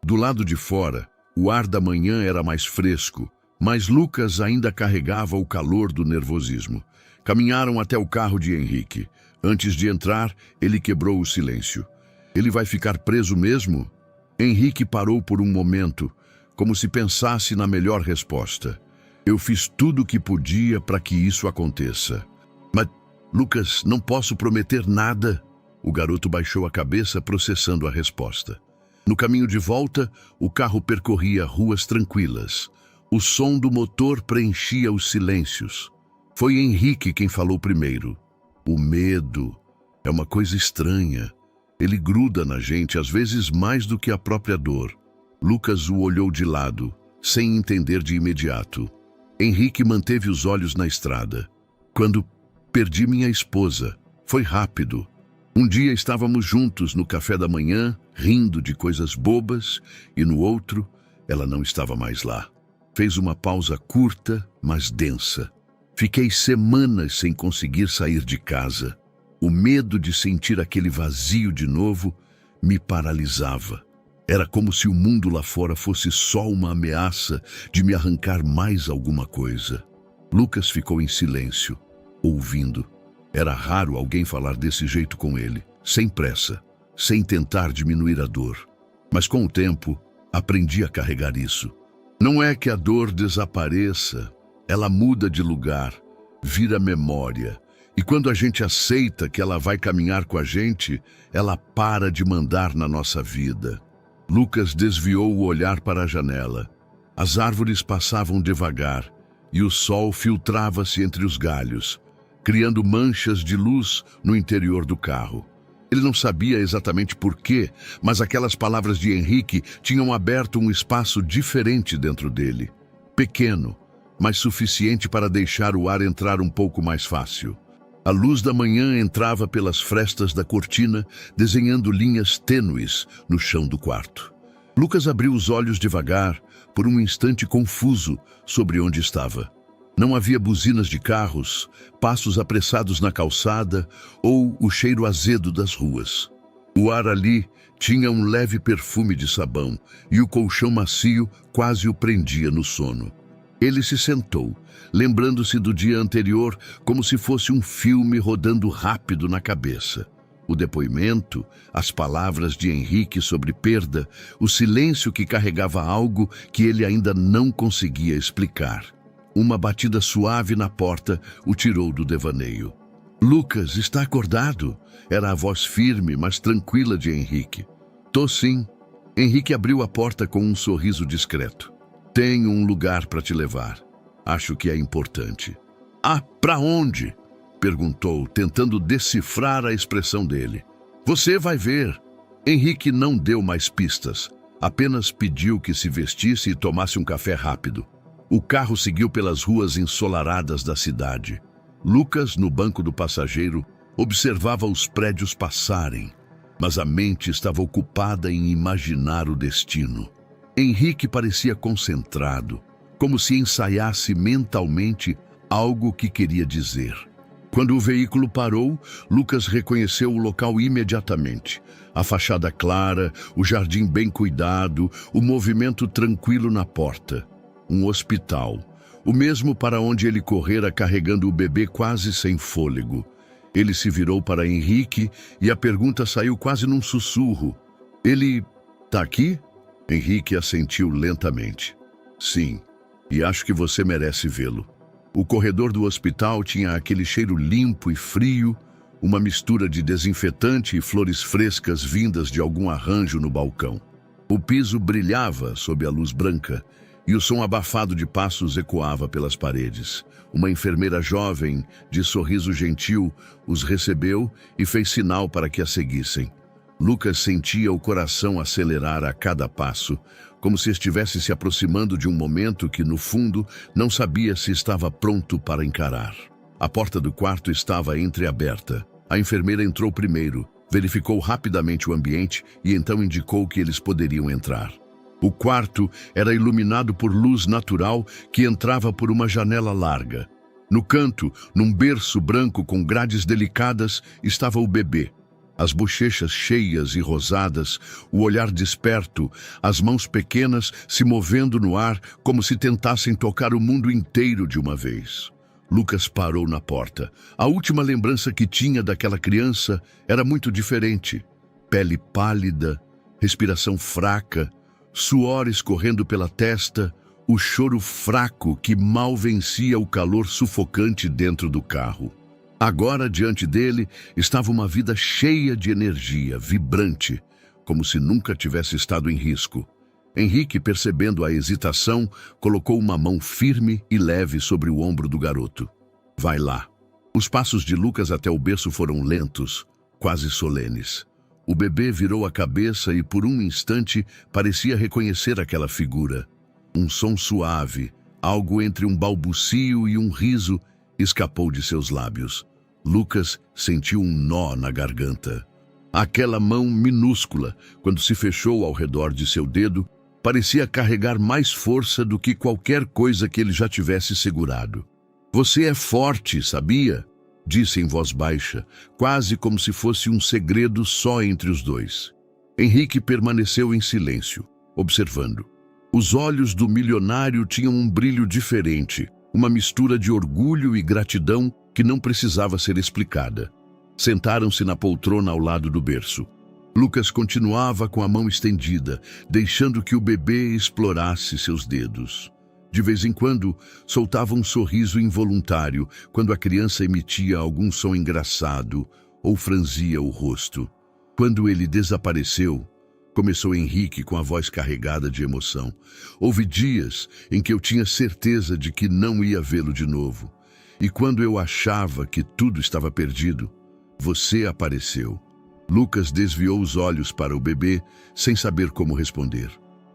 Do lado de fora, o ar da manhã era mais fresco, mas Lucas ainda carregava o calor do nervosismo. Caminharam até o carro de Henrique. Antes de entrar, ele quebrou o silêncio. Ele vai ficar preso mesmo? Henrique parou por um momento, como se pensasse na melhor resposta. Eu fiz tudo o que podia para que isso aconteça. Mas, Lucas, não posso prometer nada. O garoto baixou a cabeça, processando a resposta. No caminho de volta, o carro percorria ruas tranquilas. O som do motor preenchia os silêncios. Foi Henrique quem falou primeiro. O medo é uma coisa estranha. Ele gruda na gente, às vezes mais do que a própria dor. Lucas o olhou de lado, sem entender de imediato. Henrique manteve os olhos na estrada. Quando perdi minha esposa, foi rápido. Um dia estávamos juntos no café da manhã, rindo de coisas bobas, e no outro, ela não estava mais lá. Fez uma pausa curta, mas densa. Fiquei semanas sem conseguir sair de casa. O medo de sentir aquele vazio de novo me paralisava. Era como se o mundo lá fora fosse só uma ameaça de me arrancar mais alguma coisa. Lucas ficou em silêncio, ouvindo. Era raro alguém falar desse jeito com ele, sem pressa, sem tentar diminuir a dor. Mas com o tempo, aprendi a carregar isso. Não é que a dor desapareça, ela muda de lugar, vira memória. E quando a gente aceita que ela vai caminhar com a gente, ela para de mandar na nossa vida. Lucas desviou o olhar para a janela. As árvores passavam devagar e o sol filtrava-se entre os galhos, criando manchas de luz no interior do carro. Ele não sabia exatamente por quê, mas aquelas palavras de Henrique tinham aberto um espaço diferente dentro dele. Pequeno, mas suficiente para deixar o ar entrar um pouco mais fácil. A luz da manhã entrava pelas frestas da cortina, desenhando linhas tênues no chão do quarto. Lucas abriu os olhos devagar, por um instante confuso sobre onde estava. Não havia buzinas de carros, passos apressados na calçada ou o cheiro azedo das ruas. O ar ali tinha um leve perfume de sabão e o colchão macio quase o prendia no sono. Ele se sentou, lembrando-se do dia anterior como se fosse um filme rodando rápido na cabeça. O depoimento, as palavras de Henrique sobre perda, o silêncio que carregava algo que ele ainda não conseguia explicar. Uma batida suave na porta o tirou do devaneio. Lucas, está acordado? Era a voz firme, mas tranquila de Henrique. Tô sim. Henrique abriu a porta com um sorriso discreto. Tenho um lugar para te levar. Acho que é importante. Ah, para onde? Perguntou, tentando decifrar a expressão dele. Você vai ver. Henrique não deu mais pistas. Apenas pediu que se vestisse e tomasse um café rápido. O carro seguiu pelas ruas ensolaradas da cidade. Lucas, no banco do passageiro, observava os prédios passarem, mas a mente estava ocupada em imaginar o destino. Henrique parecia concentrado, como se ensaiasse mentalmente algo que queria dizer. Quando o veículo parou, Lucas reconheceu o local imediatamente. A fachada clara, o jardim bem cuidado, o movimento tranquilo na porta. Um hospital, o mesmo para onde ele correra carregando o bebê quase sem fôlego. Ele se virou para Henrique e a pergunta saiu quase num sussurro. Ele tá aqui? Henrique assentiu lentamente. Sim, e acho que você merece vê-lo. O corredor do hospital tinha aquele cheiro limpo e frio, uma mistura de desinfetante e flores frescas vindas de algum arranjo no balcão. O piso brilhava sob a luz branca e o som abafado de passos ecoava pelas paredes. Uma enfermeira jovem, de sorriso gentil, os recebeu e fez sinal para que a seguissem. Lucas sentia o coração acelerar a cada passo, como se estivesse se aproximando de um momento que, no fundo, não sabia se estava pronto para encarar. A porta do quarto estava entreaberta. A enfermeira entrou primeiro, verificou rapidamente o ambiente e então indicou que eles poderiam entrar. O quarto era iluminado por luz natural que entrava por uma janela larga. No canto, num berço branco com grades delicadas, estava o bebê. As bochechas cheias e rosadas, o olhar desperto, as mãos pequenas se movendo no ar como se tentassem tocar o mundo inteiro de uma vez. Lucas parou na porta. A última lembrança que tinha daquela criança era muito diferente. Pele pálida, respiração fraca, suor escorrendo pela testa, o choro fraco que mal vencia o calor sufocante dentro do carro. Agora, diante dele, estava uma vida cheia de energia, vibrante, como se nunca tivesse estado em risco. Henrique, percebendo a hesitação, colocou uma mão firme e leve sobre o ombro do garoto. Vai lá. Os passos de Lucas até o berço foram lentos, quase solenes. O bebê virou a cabeça e, por um instante, parecia reconhecer aquela figura. Um som suave, algo entre um balbucio e um riso, escapou de seus lábios. Lucas sentiu um nó na garganta. Aquela mão minúscula, quando se fechou ao redor de seu dedo, parecia carregar mais força do que qualquer coisa que ele já tivesse segurado. Você é forte, sabia? Disse em voz baixa, quase como se fosse um segredo só entre os dois. Henrique permaneceu em silêncio, observando. Os olhos do milionário tinham um brilho diferente, uma mistura de orgulho e gratidão que não precisava ser explicada. Sentaram-se na poltrona ao lado do berço. Lucas continuava com a mão estendida, deixando que o bebê explorasse seus dedos. De vez em quando, soltava um sorriso involuntário quando a criança emitia algum som engraçado ou franzia o rosto. Quando ele desapareceu, começou Henrique com a voz carregada de emoção. Houve dias em que eu tinha certeza de que não ia vê-lo de novo. E quando eu achava que tudo estava perdido, você apareceu. Lucas desviou os olhos para o bebê, sem saber como responder.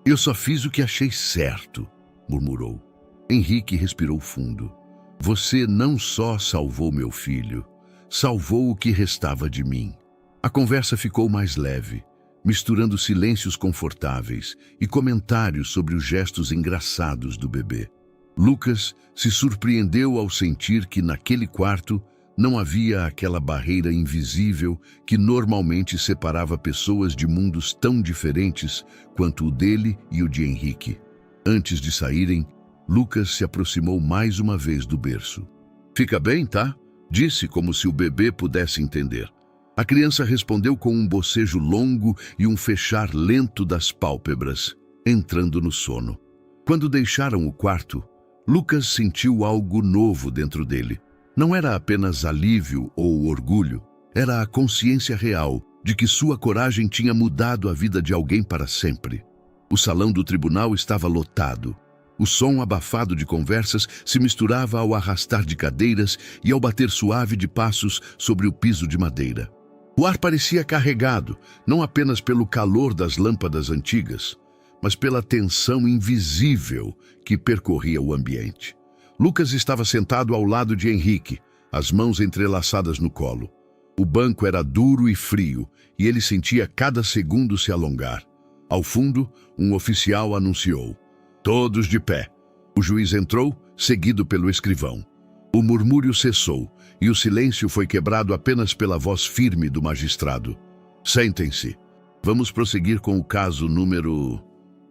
Eu só fiz o que achei certo, murmurou. Henrique respirou fundo. Você não só salvou meu filho, salvou o que restava de mim. A conversa ficou mais leve, misturando silêncios confortáveis e comentários sobre os gestos engraçados do bebê. Lucas se surpreendeu ao sentir que naquele quarto não havia aquela barreira invisível que normalmente separava pessoas de mundos tão diferentes quanto o dele e o de Henrique. Antes de saírem, Lucas se aproximou mais uma vez do berço. Fica bem, tá? Disse como se o bebê pudesse entender. A criança respondeu com um bocejo longo e um fechar lento das pálpebras, entrando no sono. Quando deixaram o quarto, Lucas sentiu algo novo dentro dele. Não era apenas alívio ou orgulho, era a consciência real de que sua coragem tinha mudado a vida de alguém para sempre. O salão do tribunal estava lotado. O som abafado de conversas se misturava ao arrastar de cadeiras e ao bater suave de passos sobre o piso de madeira. O ar parecia carregado, não apenas pelo calor das lâmpadas antigas, mas pela tensão invisível que percorria o ambiente. Lucas estava sentado ao lado de Henrique, as mãos entrelaçadas no colo. O banco era duro e frio, e ele sentia cada segundo se alongar. Ao fundo, um oficial anunciou: "Todos de pé." O juiz entrou, seguido pelo escrivão. O murmúrio cessou, e o silêncio foi quebrado apenas pela voz firme do magistrado. "Sentem-se. Vamos prosseguir com o caso número..."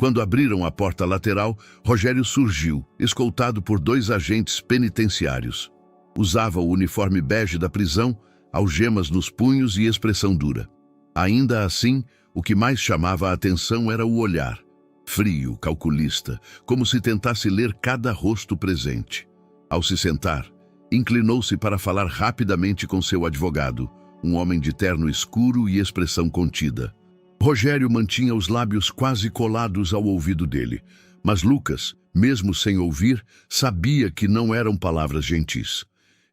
Quando abriram a porta lateral, Rogério surgiu, escoltado por 2 agentes penitenciários. Usava o uniforme bege da prisão, algemas nos punhos e expressão dura. Ainda assim, o que mais chamava a atenção era o olhar, frio, calculista, como se tentasse ler cada rosto presente. Ao se sentar, inclinou-se para falar rapidamente com seu advogado, um homem de terno escuro e expressão contida. Rogério mantinha os lábios quase colados ao ouvido dele, mas Lucas, mesmo sem ouvir, sabia que não eram palavras gentis.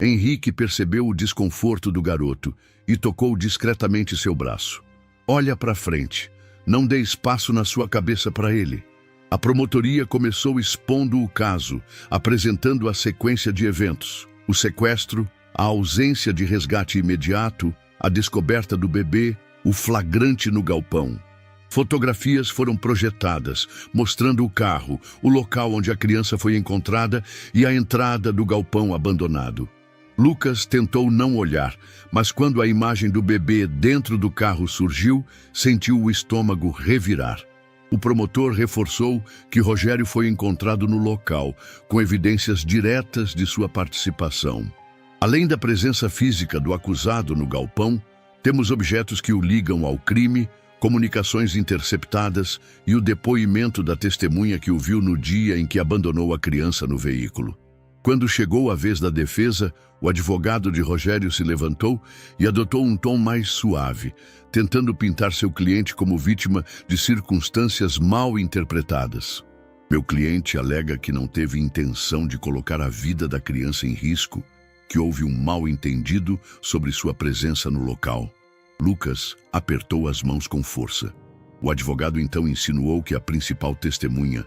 Henrique percebeu o desconforto do garoto e tocou discretamente seu braço. Olha para frente, não dê espaço na sua cabeça para ele. A promotoria começou expondo o caso, apresentando a sequência de eventos: o sequestro, a ausência de resgate imediato, a descoberta do bebê, o flagrante no galpão. Fotografias foram projetadas, mostrando o carro, o local onde a criança foi encontrada e a entrada do galpão abandonado. Lucas tentou não olhar, mas quando a imagem do bebê dentro do carro surgiu, sentiu o estômago revirar. O promotor reforçou que Rogério foi encontrado no local, com evidências diretas de sua participação. Além da presença física do acusado no galpão, temos objetos que o ligam ao crime, comunicações interceptadas e o depoimento da testemunha que o viu no dia em que abandonou a criança no veículo. Quando chegou a vez da defesa, o advogado de Rogério se levantou e adotou um tom mais suave, tentando pintar seu cliente como vítima de circunstâncias mal interpretadas. Meu cliente alega que não teve intenção de colocar a vida da criança em risco, que houve um mal-entendido sobre sua presença no local. Lucas apertou as mãos com força. O advogado então insinuou que a principal testemunha,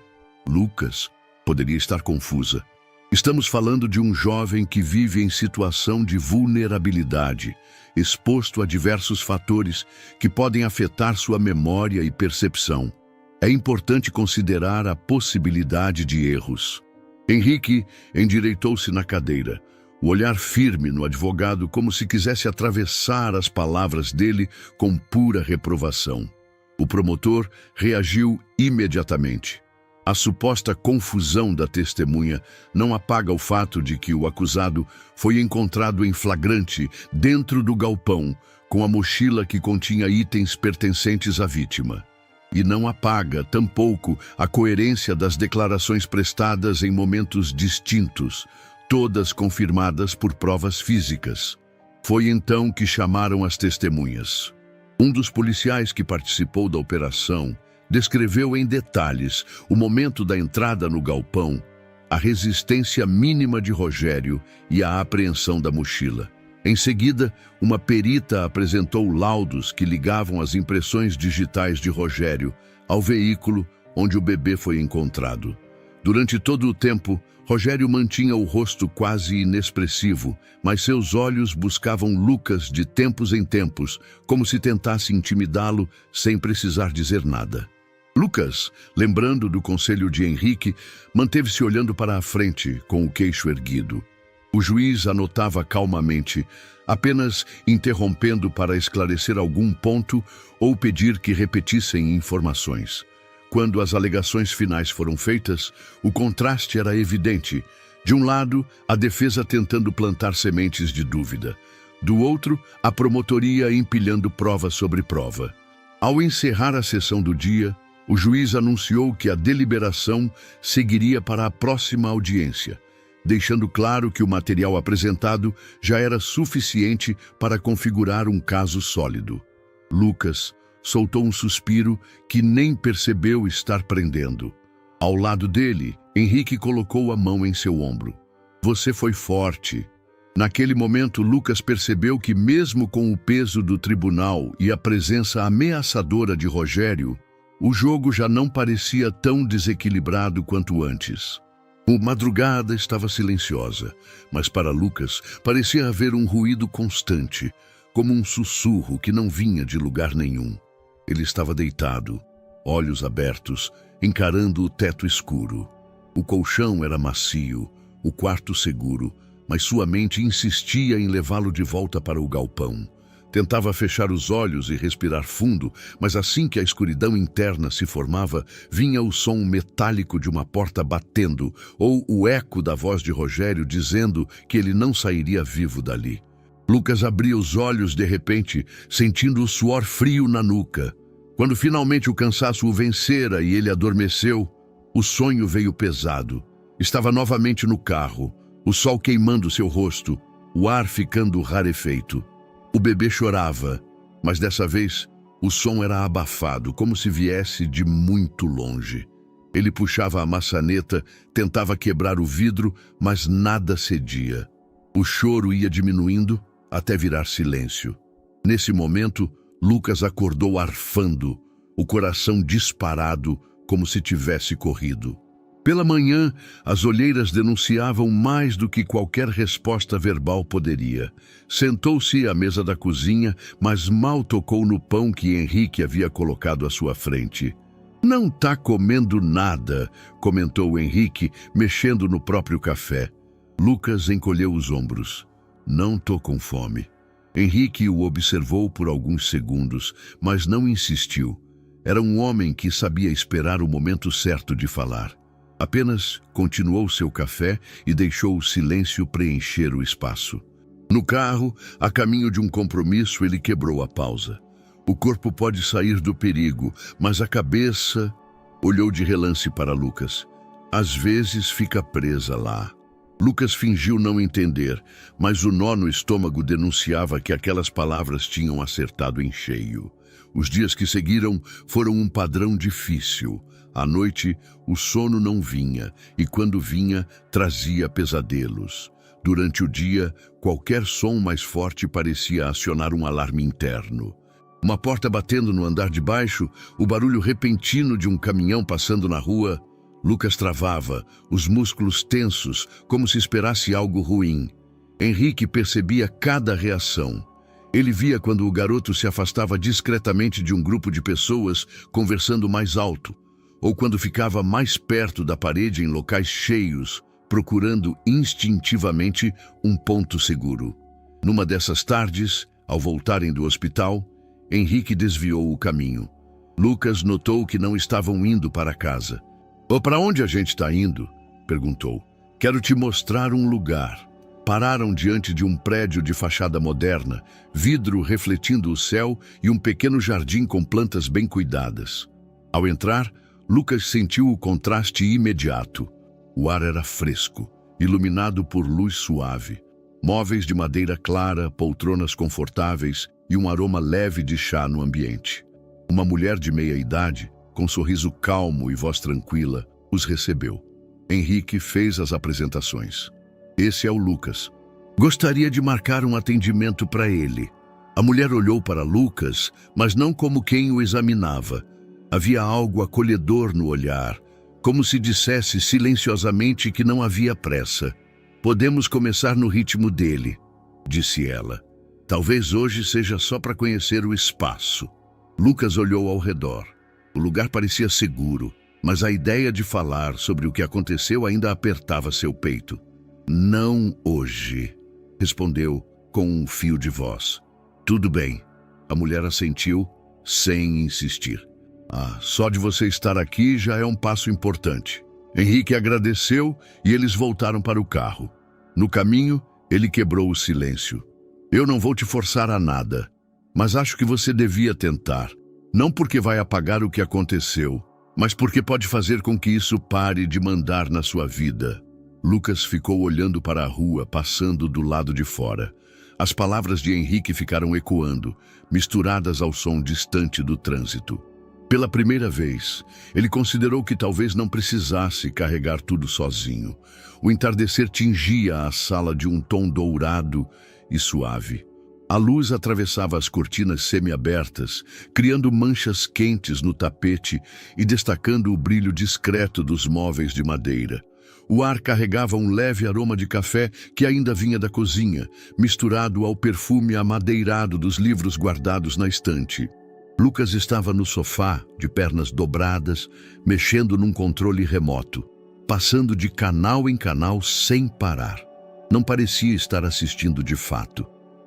Lucas, poderia estar confusa. Estamos falando de um jovem que vive em situação de vulnerabilidade, exposto a diversos fatores que podem afetar sua memória e percepção. É importante considerar a possibilidade de erros. Henrique endireitou-se na cadeira, o olhar firme no advogado como se quisesse atravessar as palavras dele com pura reprovação. O promotor reagiu imediatamente. A suposta confusão da testemunha não apaga o fato de que o acusado foi encontrado em flagrante dentro do galpão com a mochila que continha itens pertencentes à vítima. E não apaga, tampouco, a coerência das declarações prestadas em momentos distintos, todas confirmadas por provas físicas. Foi então que chamaram as testemunhas. Um dos policiais que participou da operação descreveu em detalhes o momento da entrada no galpão, a resistência mínima de Rogério e a apreensão da mochila. Em seguida, uma perita apresentou laudos que ligavam as impressões digitais de Rogério ao veículo onde o bebê foi encontrado. Durante todo o tempo, Rogério mantinha o rosto quase inexpressivo, mas seus olhos buscavam Lucas de tempos em tempos, como se tentasse intimidá-lo sem precisar dizer nada. Lucas, lembrando do conselho de Henrique, manteve-se olhando para a frente, com o queixo erguido. O juiz anotava calmamente, apenas interrompendo para esclarecer algum ponto ou pedir que repetissem informações. Quando as alegações finais foram feitas, o contraste era evidente. De um lado, a defesa tentando plantar sementes de dúvida. Do outro, a promotoria empilhando prova sobre prova. Ao encerrar a sessão do dia, o juiz anunciou que a deliberação seguiria para a próxima audiência, deixando claro que o material apresentado já era suficiente para configurar um caso sólido. Lucas soltou um suspiro que nem percebeu estar prendendo. Ao lado dele, Henrique colocou a mão em seu ombro. Você foi forte. Naquele momento, Lucas percebeu que mesmo com o peso do tribunal e a presença ameaçadora de Rogério, o jogo já não parecia tão desequilibrado quanto antes. A madrugada estava silenciosa, mas para Lucas parecia haver um ruído constante, como um sussurro que não vinha de lugar nenhum. Ele estava deitado, olhos abertos, encarando o teto escuro. O colchão era macio, o quarto seguro, mas sua mente insistia em levá-lo de volta para o galpão. Tentava fechar os olhos e respirar fundo, mas assim que a escuridão interna se formava, vinha o som metálico de uma porta batendo, ou o eco da voz de Rogério dizendo que ele não sairia vivo dali. Lucas abria os olhos de repente, sentindo o suor frio na nuca. Quando finalmente o cansaço o vencera e ele adormeceu, o sonho veio pesado. Estava novamente no carro, o sol queimando seu rosto, o ar ficando rarefeito. O bebê chorava, mas dessa vez o som era abafado, como se viesse de muito longe. Ele puxava a maçaneta, tentava quebrar o vidro, mas nada cedia. O choro ia diminuindo até virar silêncio. Nesse momento, Lucas acordou arfando, o coração disparado, como se tivesse corrido. Pela manhã, as olheiras denunciavam mais do que qualquer resposta verbal poderia. Sentou-se à mesa da cozinha, mas mal tocou no pão que Henrique havia colocado à sua frente. "Não tá comendo nada", comentou Henrique, mexendo no próprio café. Lucas encolheu os ombros. "Não tô com fome." Henrique o observou por alguns segundos, mas não insistiu. Era um homem que sabia esperar o momento certo de falar. Apenas continuou seu café e deixou o silêncio preencher o espaço. No carro, a caminho de um compromisso, ele quebrou a pausa. O corpo pode sair do perigo, mas a cabeça... Olhou de relance para Lucas. Às vezes fica presa lá. Lucas fingiu não entender, mas o nó no estômago denunciava que aquelas palavras tinham acertado em cheio. Os dias que seguiram foram um padrão difícil. À noite, o sono não vinha, e quando vinha, trazia pesadelos. Durante o dia, qualquer som mais forte parecia acionar um alarme interno. Uma porta batendo no andar de baixo, o barulho repentino de um caminhão passando na rua. Lucas travava, os músculos tensos, como se esperasse algo ruim. Henrique percebia cada reação. Ele via quando o garoto se afastava discretamente de um grupo de pessoas, conversando mais alto, ou quando ficava mais perto da parede em locais cheios, procurando instintivamente um ponto seguro. Numa dessas tardes, ao voltarem do hospital, Henrique desviou o caminho. Lucas notou que não estavam indo para casa. Para onde a gente está indo?" perguntou. "Quero te mostrar um lugar." Pararam diante de um prédio de fachada moderna, vidro refletindo o céu e um pequeno jardim com plantas bem cuidadas. Ao entrar, Lucas sentiu o contraste imediato. O ar era fresco, iluminado por luz suave. Móveis de madeira clara, poltronas confortáveis e um aroma leve de chá no ambiente. Uma mulher de meia-idade, com sorriso calmo e voz tranquila, os recebeu. Henrique fez as apresentações. "Esse é o Lucas. Gostaria de marcar um atendimento para ele." A mulher olhou para Lucas, mas não como quem o examinava. Havia algo acolhedor no olhar, como se dissesse silenciosamente que não havia pressa. "Podemos começar no ritmo dele", disse ela. "Talvez hoje seja só para conhecer o espaço." Lucas olhou ao redor. O lugar parecia seguro, mas a ideia de falar sobre o que aconteceu ainda apertava seu peito. "Não hoje", respondeu com um fio de voz. "Tudo bem." A mulher assentiu, sem insistir. Só de você estar aqui já é um passo importante." Henrique agradeceu e eles voltaram para o carro. No caminho, ele quebrou o silêncio. "Eu não vou te forçar a nada, mas acho que você devia tentar. Não porque vai apagar o que aconteceu, mas porque pode fazer com que isso pare de mandar na sua vida." Lucas ficou olhando para a rua, passando do lado de fora. As palavras de Henrique ficaram ecoando, misturadas ao som distante do trânsito. Pela primeira vez, ele considerou que talvez não precisasse carregar tudo sozinho. O entardecer tingia a sala de um tom dourado e suave. A luz atravessava as cortinas semi-abertas, criando manchas quentes no tapete e destacando o brilho discreto dos móveis de madeira. O ar carregava um leve aroma de café que ainda vinha da cozinha, misturado ao perfume amadeirado dos livros guardados na estante. Lucas estava no sofá, de pernas dobradas, mexendo num controle remoto, passando de canal em canal sem parar. Não parecia estar assistindo de fato.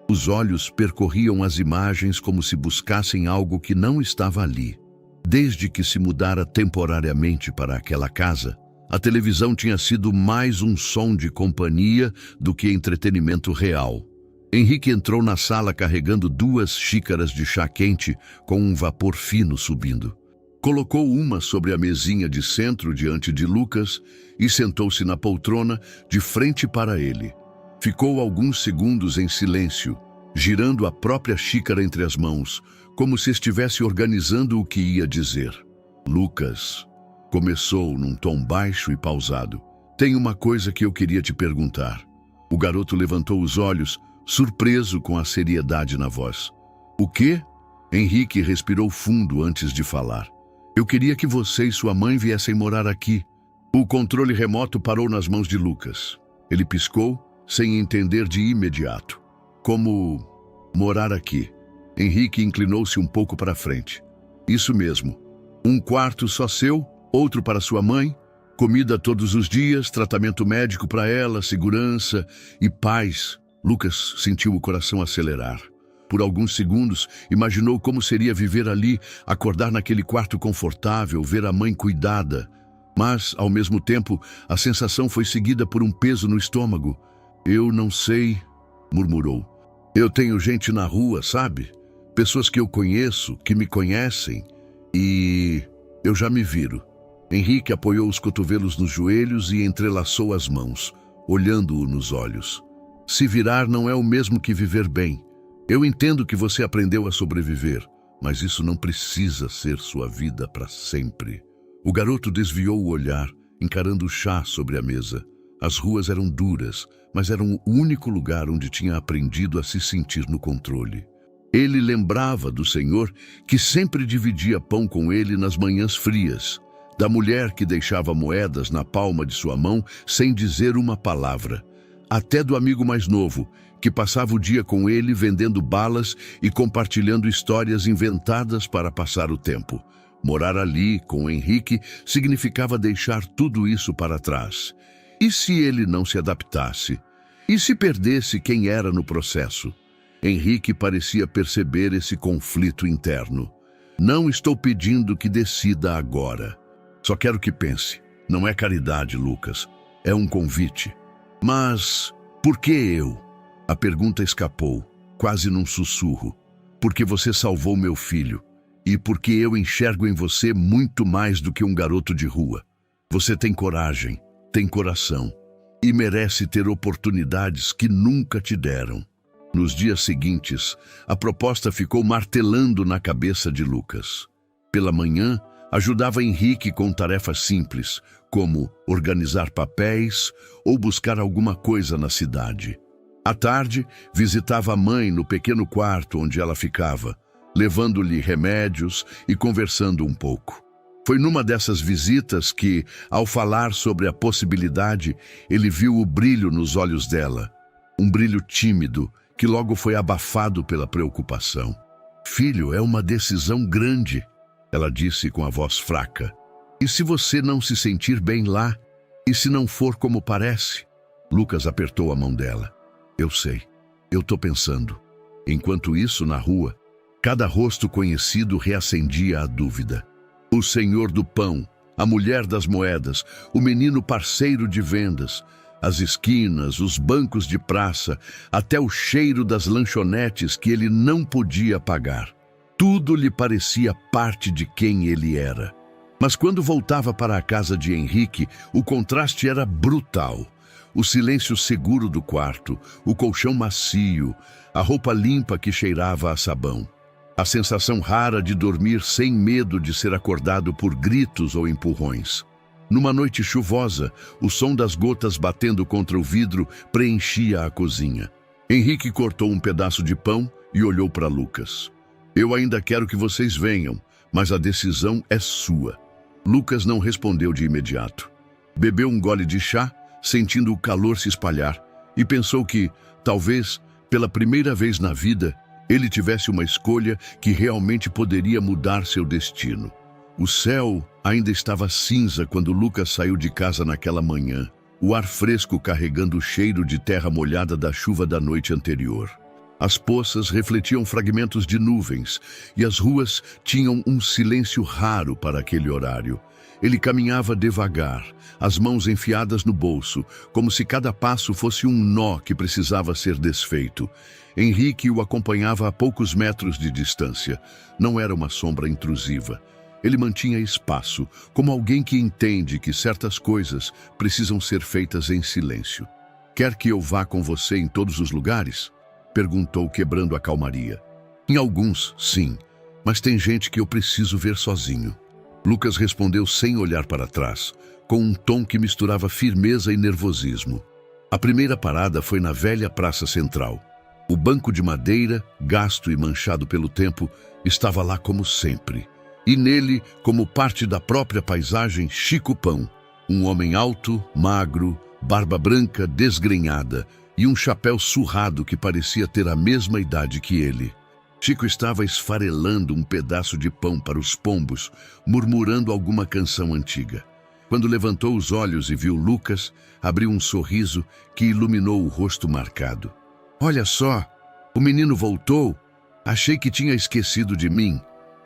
Os olhos percorriam as imagens como se buscassem algo que não estava ali. Desde que se mudara temporariamente para aquela casa, a televisão tinha sido mais um som de companhia do que entretenimento real. Henrique entrou na sala carregando 2 xícaras de chá quente com um vapor fino subindo. Colocou uma sobre a mesinha de centro diante de Lucas e sentou-se na poltrona de frente para ele. Ficou alguns segundos em silêncio, girando a própria xícara entre as mãos, como se estivesse organizando o que ia dizer. Lucas, começou num tom baixo e pausado. Tem uma coisa que eu queria te perguntar. O garoto levantou os olhos, surpreso com a seriedade na voz. O quê? Henrique respirou fundo antes de falar. Eu queria que você e sua mãe viessem morar aqui. O controle remoto parou nas mãos de Lucas. Ele piscou, sem entender de imediato. Como morar aqui? Henrique inclinou-se um pouco para frente. Isso mesmo. Um quarto só seu, outro para sua mãe, comida todos os dias, tratamento médico para ela, segurança e paz. Lucas sentiu o coração acelerar. Por alguns segundos, imaginou como seria viver ali, acordar naquele quarto confortável, ver a mãe cuidada. Mas, ao mesmo tempo, a sensação foi seguida por um peso no estômago. Eu não sei, murmurou. Eu tenho gente na rua, sabe? Pessoas que eu conheço, que me conhecem, e eu já me viro. Henrique apoiou os cotovelos nos joelhos e entrelaçou as mãos, olhando-o nos olhos. Se virar não é o mesmo que viver bem. Eu entendo que você aprendeu a sobreviver, mas isso não precisa ser sua vida para sempre. O garoto desviou o olhar, encarando o chá sobre a mesa. As ruas eram duras, mas eram o único lugar onde tinha aprendido a se sentir no controle. Ele lembrava do Senhor que sempre dividia pão com ele nas manhãs frias, da mulher que deixava moedas na palma de sua mão sem dizer uma palavra, até do amigo mais novo, que passava o dia com ele vendendo balas e compartilhando histórias inventadas para passar o tempo. Morar ali, com Henrique, significava deixar tudo isso para trás. E se ele não se adaptasse? E se perdesse quem era no processo? Henrique parecia perceber esse conflito interno. Não estou pedindo que decida agora. Só quero que pense. Não é caridade, Lucas. É um convite. Mas por que eu? A pergunta escapou, quase num sussurro. Porque você salvou meu filho. E porque eu enxergo em você muito mais do que um garoto de rua. Você tem coragem, tem coração. E merece ter oportunidades que nunca te deram. Nos dias seguintes, a proposta ficou martelando na cabeça de Lucas. Pela manhã, ajudava Henrique com tarefas simples, como organizar papéis ou buscar alguma coisa na cidade. À tarde, visitava a mãe no pequeno quarto onde ela ficava, levando-lhe remédios e conversando um pouco. Foi numa dessas visitas que, ao falar sobre a possibilidade, ele viu o brilho nos olhos dela. Um brilho tímido, que logo foi abafado pela preocupação. Filho, é uma decisão grande, ela disse com a voz fraca. E se você não se sentir bem lá? E se não for como parece? Lucas apertou a mão dela. Eu sei, eu tô pensando. Enquanto isso, na rua, cada rosto conhecido reacendia a dúvida. O senhor do pão, a mulher das moedas, o menino parceiro de vendas, as esquinas, os bancos de praça, até o cheiro das lanchonetes que ele não podia pagar. Tudo lhe parecia parte de quem ele era. Mas quando voltava para a casa de Henrique, o contraste era brutal. O silêncio seguro do quarto, o colchão macio, a roupa limpa que cheirava a sabão. A sensação rara de dormir sem medo de ser acordado por gritos ou empurrões. Numa noite chuvosa, o som das gotas batendo contra o vidro preenchia a cozinha. Henrique cortou um pedaço de pão e olhou para Lucas. Eu ainda quero que vocês venham, mas a decisão é sua. Lucas não respondeu de imediato. Bebeu um gole de chá, sentindo o calor se espalhar, e pensou que, talvez, pela primeira vez na vida, ele tivesse uma escolha que realmente poderia mudar seu destino. O céu ainda estava cinza quando Lucas saiu de casa naquela manhã, o ar fresco carregando o cheiro de terra molhada da chuva da noite anterior. As poças refletiam fragmentos de nuvens e as ruas tinham um silêncio raro para aquele horário. Ele caminhava devagar, as mãos enfiadas no bolso, como se cada passo fosse um nó que precisava ser desfeito. Henrique o acompanhava a poucos metros de distância. Não era uma sombra intrusiva. Ele mantinha espaço, como alguém que entende que certas coisas precisam ser feitas em silêncio. "Quer que eu vá com você em todos os lugares?" perguntou, quebrando a calmaria. "Em alguns, sim, mas tem gente que eu preciso ver sozinho." Lucas respondeu sem olhar para trás, com um tom que misturava firmeza e nervosismo. A primeira parada foi na velha praça central. O banco de madeira, gasto e manchado pelo tempo, estava lá como sempre. E nele, como parte da própria paisagem, Chico Pão, um homem alto, magro, barba branca desgrenhada e um chapéu surrado que parecia ter a mesma idade que ele. Chico estava esfarelando um pedaço de pão para os pombos, murmurando alguma canção antiga. Quando levantou os olhos e viu Lucas, abriu um sorriso que iluminou o rosto marcado. "Olha só, o menino voltou. Achei que tinha esquecido de mim."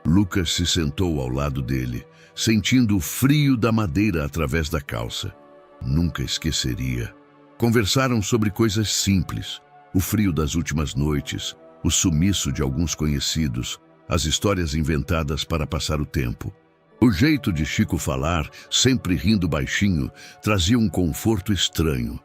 Lucas se sentou ao lado dele, sentindo o frio da madeira através da calça. Nunca esqueceria. Conversaram sobre coisas simples: o frio das últimas noites, o sumiço de alguns conhecidos, as histórias inventadas para passar o tempo. O jeito de Chico falar, sempre rindo baixinho, trazia um conforto estranho.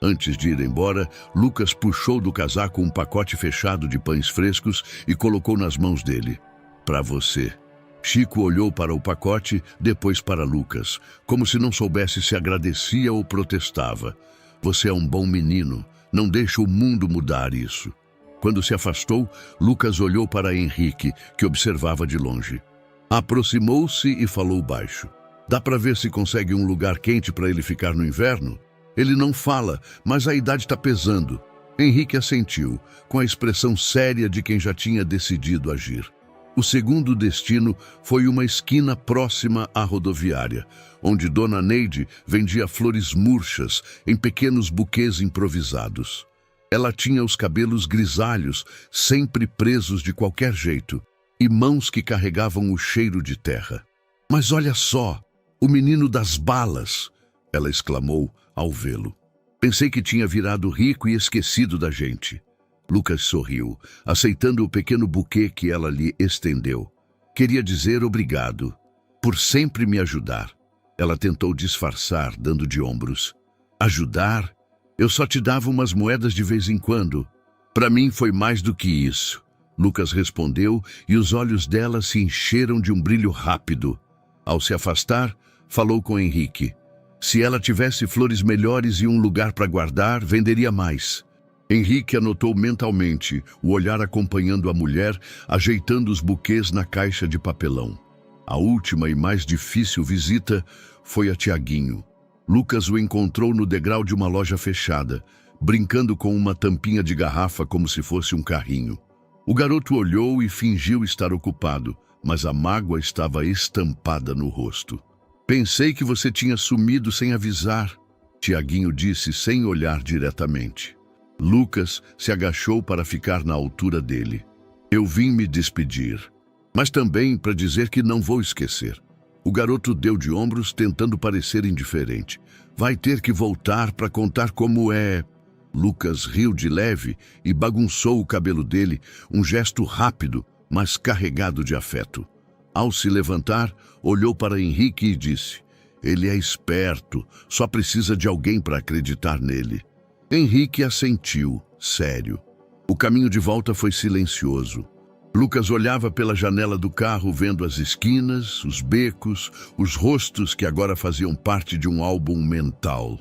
Antes de ir embora, Lucas puxou do casaco um pacote fechado de pães frescos e colocou nas mãos dele. "Para você." Chico olhou para o pacote, depois para Lucas, como se não soubesse se agradecia ou protestava. "Você é um bom menino, não deixa o mundo mudar isso." Quando se afastou, Lucas olhou para Henrique, que observava de longe. Aproximou-se e falou baixo. "Dá para ver se consegue um lugar quente para ele ficar no inverno?" Ele não fala, mas a idade está pesando. Henrique assentiu, com a expressão séria de quem já tinha decidido agir. O segundo destino foi uma esquina próxima à rodoviária, onde Dona Neide vendia flores murchas em pequenos buquês improvisados. Ela tinha os cabelos grisalhos, sempre presos de qualquer jeito, e mãos que carregavam o cheiro de terra. "Mas olha só, o menino das balas!" ela exclamou ao vê-lo. "Pensei que tinha virado rico e esquecido da gente." Lucas sorriu, aceitando o pequeno buquê que ela lhe estendeu. "Queria dizer obrigado, por sempre me ajudar." Ela tentou disfarçar, dando de ombros. "Ajudar? Eu só te dava umas moedas de vez em quando." "Para mim foi mais do que isso." Lucas respondeu e os olhos dela se encheram de um brilho rápido. Ao se afastar, falou com Henrique. Se ela tivesse flores melhores e um lugar para guardar, venderia mais. Henrique anotou mentalmente, o olhar acompanhando a mulher, ajeitando os buquês na caixa de papelão. A última e mais difícil visita foi a Tiaguinho. Lucas o encontrou no degrau de uma loja fechada, brincando com uma tampinha de garrafa como se fosse um carrinho. O garoto olhou e fingiu estar ocupado, mas a mágoa estava estampada no rosto. "Pensei que você tinha sumido sem avisar", Tiaguinho disse sem olhar diretamente. Lucas se agachou para ficar na altura dele. "Eu vim me despedir, mas também para dizer que não vou esquecer." O garoto deu de ombros, tentando parecer indiferente. "Vai ter que voltar para contar como é." Lucas riu de leve e bagunçou o cabelo dele, um gesto rápido, mas carregado de afeto. Ao se levantar, olhou para Henrique e disse: "Ele é esperto, só precisa de alguém para acreditar nele." Henrique assentiu, sério. O caminho de volta foi silencioso. Lucas olhava pela janela do carro, vendo as esquinas, os becos, os rostos que agora faziam parte de um álbum mental.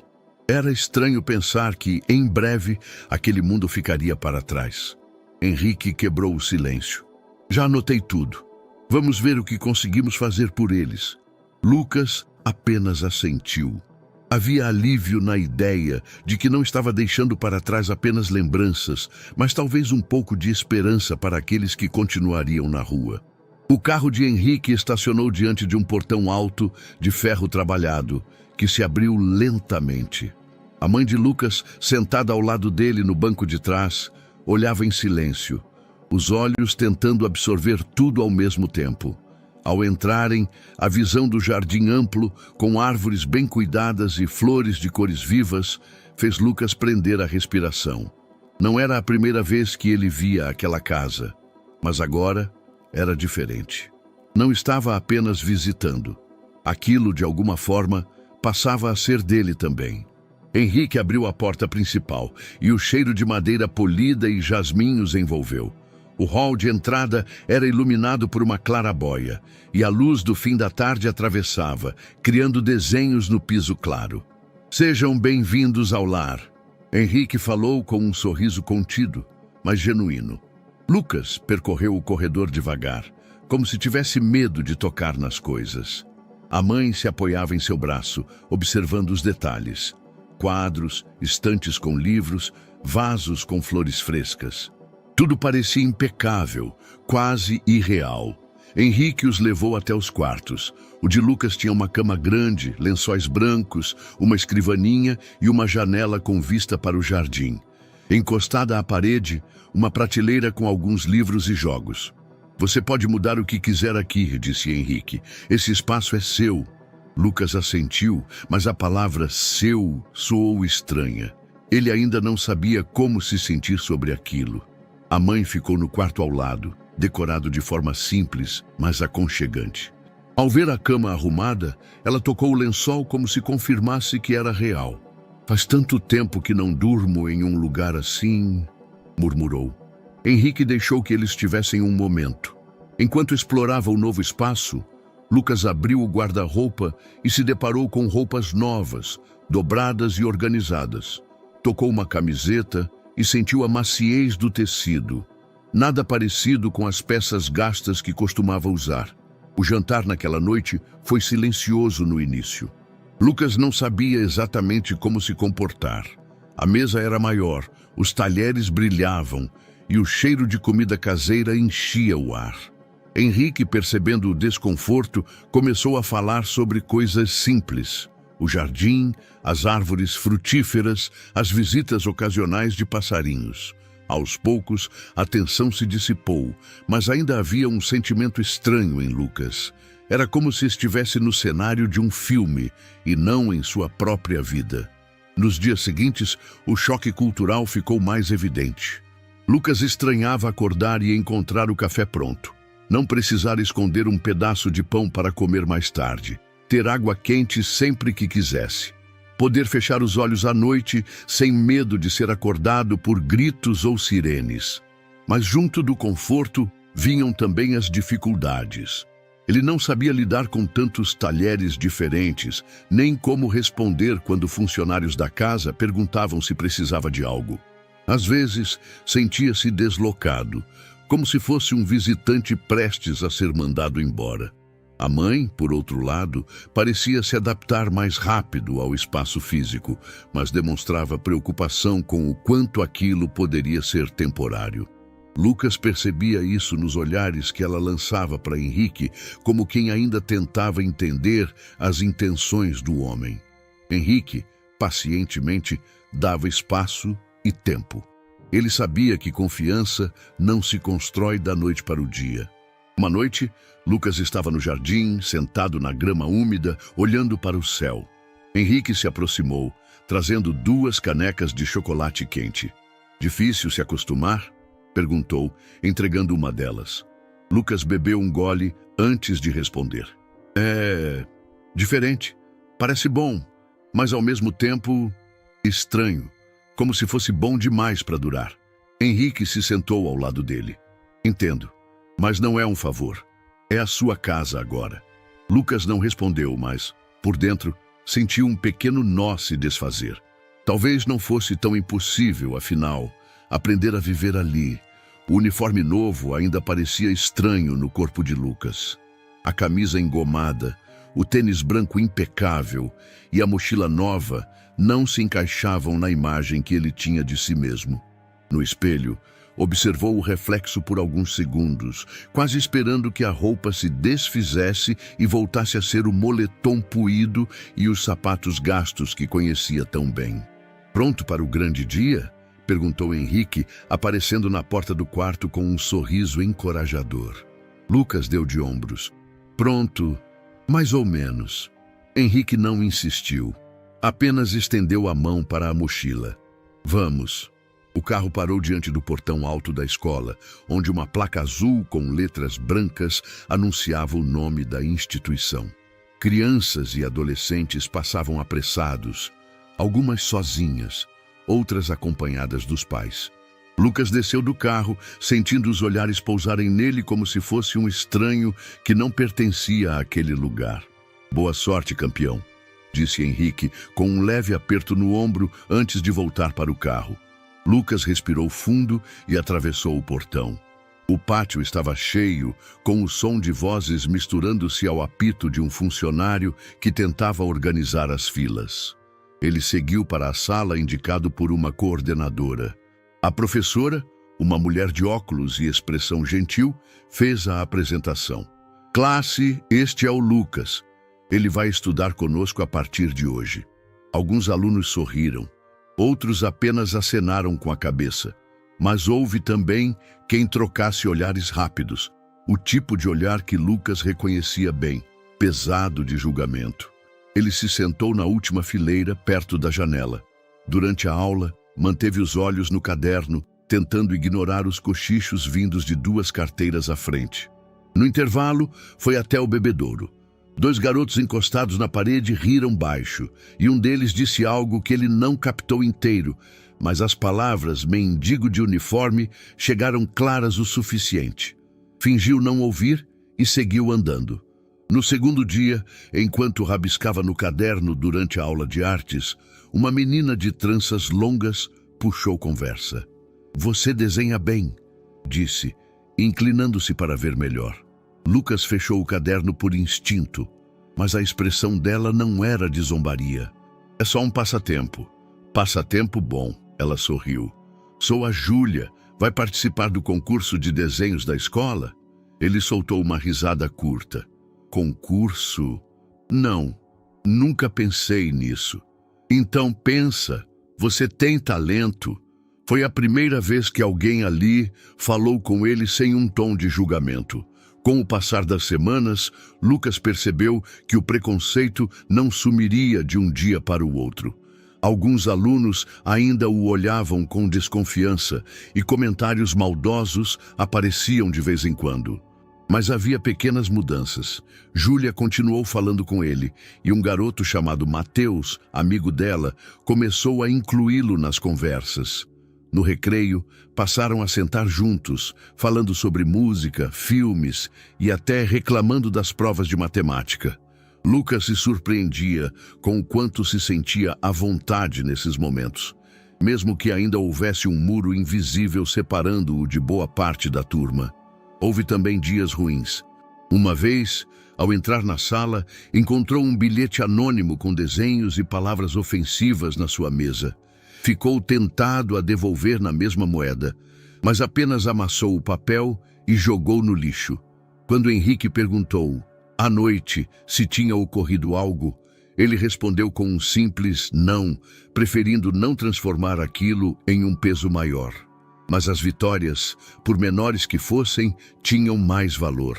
Era estranho pensar que, em breve, aquele mundo ficaria para trás. Henrique quebrou o silêncio. "Já anotei tudo. Vamos ver o que conseguimos fazer por eles." Lucas apenas assentiu. Havia alívio na ideia de que não estava deixando para trás apenas lembranças, mas talvez um pouco de esperança para aqueles que continuariam na rua. O carro de Henrique estacionou diante de um portão alto, de ferro trabalhado, que se abriu lentamente. A mãe de Lucas, sentada ao lado dele no banco de trás, olhava em silêncio, os olhos tentando absorver tudo ao mesmo tempo. Ao entrarem, a visão do jardim amplo, com árvores bem cuidadas e flores de cores vivas, fez Lucas prender a respiração. Não era a primeira vez que ele via aquela casa, mas agora era diferente. Não estava apenas visitando. Aquilo, de alguma forma, passava a ser dele também. Henrique abriu a porta principal e o cheiro de madeira polida e jasmim os envolveu. O hall de entrada era iluminado por uma clarabóia e a luz do fim da tarde atravessava, criando desenhos no piso claro. Sejam bem-vindos ao lar. Henrique falou com um sorriso contido, mas genuíno. Lucas percorreu o corredor devagar, como se tivesse medo de tocar nas coisas. A mãe se apoiava em seu braço, observando os detalhes. Quadros, estantes com livros, vasos com flores frescas. Tudo parecia impecável, quase irreal. Henrique os levou até os quartos. O de Lucas tinha uma cama grande, lençóis brancos, uma escrivaninha e uma janela com vista para o jardim. Encostada à parede, uma prateleira com alguns livros e jogos. Você pode mudar o que quiser aqui, disse Henrique. Esse espaço é seu. Lucas assentiu, mas a palavra seu soou estranha. Ele ainda não sabia como se sentir sobre aquilo. A mãe ficou no quarto ao lado, decorado de forma simples, mas aconchegante. Ao ver a cama arrumada, ela tocou o lençol como se confirmasse que era real. Faz tanto tempo que não durmo em um lugar assim, murmurou. Henrique deixou que eles tivessem um momento. Enquanto explorava o novo espaço, Lucas abriu o guarda-roupa e se deparou com roupas novas, dobradas e organizadas. Tocou uma camiseta e sentiu a maciez do tecido. Nada parecido com as peças gastas que costumava usar. O jantar naquela noite foi silencioso no início. Lucas não sabia exatamente como se comportar. A mesa era maior, os talheres brilhavam e o cheiro de comida caseira enchia o ar. Henrique, percebendo o desconforto, começou a falar sobre coisas simples. O jardim, as árvores frutíferas, as visitas ocasionais de passarinhos. Aos poucos, a tensão se dissipou, mas ainda havia um sentimento estranho em Lucas. Era como se estivesse no cenário de um filme e não em sua própria vida. Nos dias seguintes, o choque cultural ficou mais evidente. Lucas estranhava acordar e encontrar o café pronto. Não precisar esconder um pedaço de pão para comer mais tarde. Ter água quente sempre que quisesse. Poder fechar os olhos à noite sem medo de ser acordado por gritos ou sirenes. Mas junto do conforto vinham também as dificuldades. Ele não sabia lidar com tantos talheres diferentes, nem como responder quando funcionários da casa perguntavam se precisava de algo. Às vezes, sentia-se deslocado, como se fosse um visitante prestes a ser mandado embora. A mãe, por outro lado, parecia se adaptar mais rápido ao espaço físico, mas demonstrava preocupação com o quanto aquilo poderia ser temporário. Lucas percebia isso nos olhares que ela lançava para Henrique, como quem ainda tentava entender as intenções do homem. Henrique, pacientemente, dava espaço e tempo. Ele sabia que confiança não se constrói da noite para o dia. Uma noite, Lucas estava no jardim, sentado na grama úmida, olhando para o céu. Henrique se aproximou, trazendo 2 canecas de chocolate quente. Difícil se acostumar? Perguntou, entregando uma delas. Lucas bebeu um gole antes de responder. É diferente. Parece bom, mas ao mesmo tempo estranho, como se fosse bom demais para durar. Henrique se sentou ao lado dele. Entendo, mas não é um favor. É a sua casa agora. Lucas não respondeu, mas, por dentro, sentiu um pequeno nó se desfazer. Talvez não fosse tão impossível, afinal, aprender a viver ali. O uniforme novo ainda parecia estranho no corpo de Lucas. A camisa engomada, o tênis branco impecável e a mochila nova não se encaixavam na imagem que ele tinha de si mesmo. No espelho, observou o reflexo por alguns segundos, quase esperando que a roupa se desfizesse e voltasse a ser o moletom puído e os sapatos gastos que conhecia tão bem. Pronto para o grande dia? Perguntou Henrique, aparecendo na porta do quarto com um sorriso encorajador. Lucas deu de ombros. Pronto, mais ou menos. Henrique não insistiu. Apenas estendeu a mão para a mochila. Vamos. O carro parou diante do portão alto da escola, onde uma placa azul com letras brancas anunciava o nome da instituição. Crianças e adolescentes passavam apressados, algumas sozinhas, outras acompanhadas dos pais. Lucas desceu do carro, sentindo os olhares pousarem nele como se fosse um estranho que não pertencia àquele lugar. "Boa sorte, campeão", disse Henrique, com um leve aperto no ombro antes de voltar para o carro. Lucas respirou fundo e atravessou o portão. O pátio estava cheio, com o som de vozes misturando-se ao apito de um funcionário que tentava organizar as filas. Ele seguiu para a sala indicado por uma coordenadora. A professora, uma mulher de óculos e expressão gentil, fez a apresentação. "Classe, este é o Lucas. Ele vai estudar conosco a partir de hoje." Alguns alunos sorriram, outros apenas acenaram com a cabeça. Mas houve também quem trocasse olhares rápidos, o tipo de olhar que Lucas reconhecia bem, pesado de julgamento. Ele se sentou na última fileira, perto da janela. Durante a aula, manteve os olhos no caderno, tentando ignorar os cochichos vindos de 2 carteiras à frente. No intervalo, foi até o bebedouro. 2 garotos encostados na parede riram baixo, e um deles disse algo que ele não captou inteiro, mas as palavras "mendigo de uniforme" chegaram claras o suficiente. Fingiu não ouvir e seguiu andando. No segundo dia, enquanto rabiscava no caderno durante a aula de artes, uma menina de tranças longas puxou conversa. "Você desenha bem", disse, inclinando-se para ver melhor. Lucas fechou o caderno por instinto, mas a expressão dela não era de zombaria. "É só um passatempo. Passatempo bom", ela sorriu. "Sou a Júlia. Vai participar do concurso de desenhos da escola?" Ele soltou uma risada curta. "Concurso? Não, nunca pensei nisso." "Então pensa, você tem talento." Foi a primeira vez que alguém ali falou com ele sem um tom de julgamento. Com o passar das semanas, Lucas percebeu que o preconceito não sumiria de um dia para o outro. Alguns alunos ainda o olhavam com desconfiança e comentários maldosos apareciam de vez em quando. Mas havia pequenas mudanças. Júlia continuou falando com ele e um garoto chamado Mateus, amigo dela, começou a incluí-lo nas conversas. No recreio, passaram a sentar juntos, falando sobre música, filmes e até reclamando das provas de matemática. Lucas se surpreendia com o quanto se sentia à vontade nesses momentos, mesmo que ainda houvesse um muro invisível separando-o de boa parte da turma. Houve também dias ruins. Uma vez, ao entrar na sala, encontrou um bilhete anônimo com desenhos e palavras ofensivas na sua mesa. Ficou tentado a devolver na mesma moeda, mas apenas amassou o papel e jogou no lixo. Quando Henrique perguntou, à noite, se tinha ocorrido algo, ele respondeu com um simples não, preferindo não transformar aquilo em um peso maior. Mas as vitórias, por menores que fossem, tinham mais valor.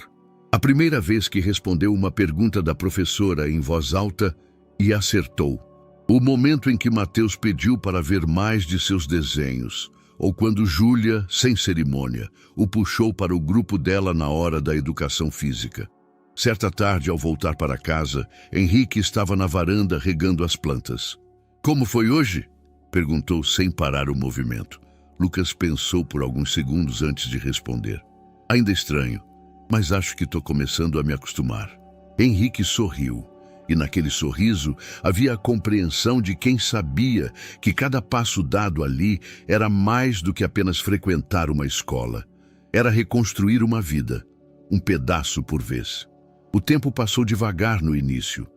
A primeira vez que respondeu uma pergunta da professora em voz alta e acertou. O momento em que Mateus pediu para ver mais de seus desenhos, ou quando Júlia, sem cerimônia, o puxou para o grupo dela na hora da educação física. Certa tarde, ao voltar para casa, Henrique estava na varanda regando as plantas. "Como foi hoje?" perguntou sem parar o movimento. Lucas pensou por alguns segundos antes de responder. "Ainda estranho, mas acho que estou começando a me acostumar." Henrique sorriu, e naquele sorriso havia a compreensão de quem sabia que cada passo dado ali era mais do que apenas frequentar uma escola. Era reconstruir uma vida, um pedaço por vez. O tempo passou devagar no início,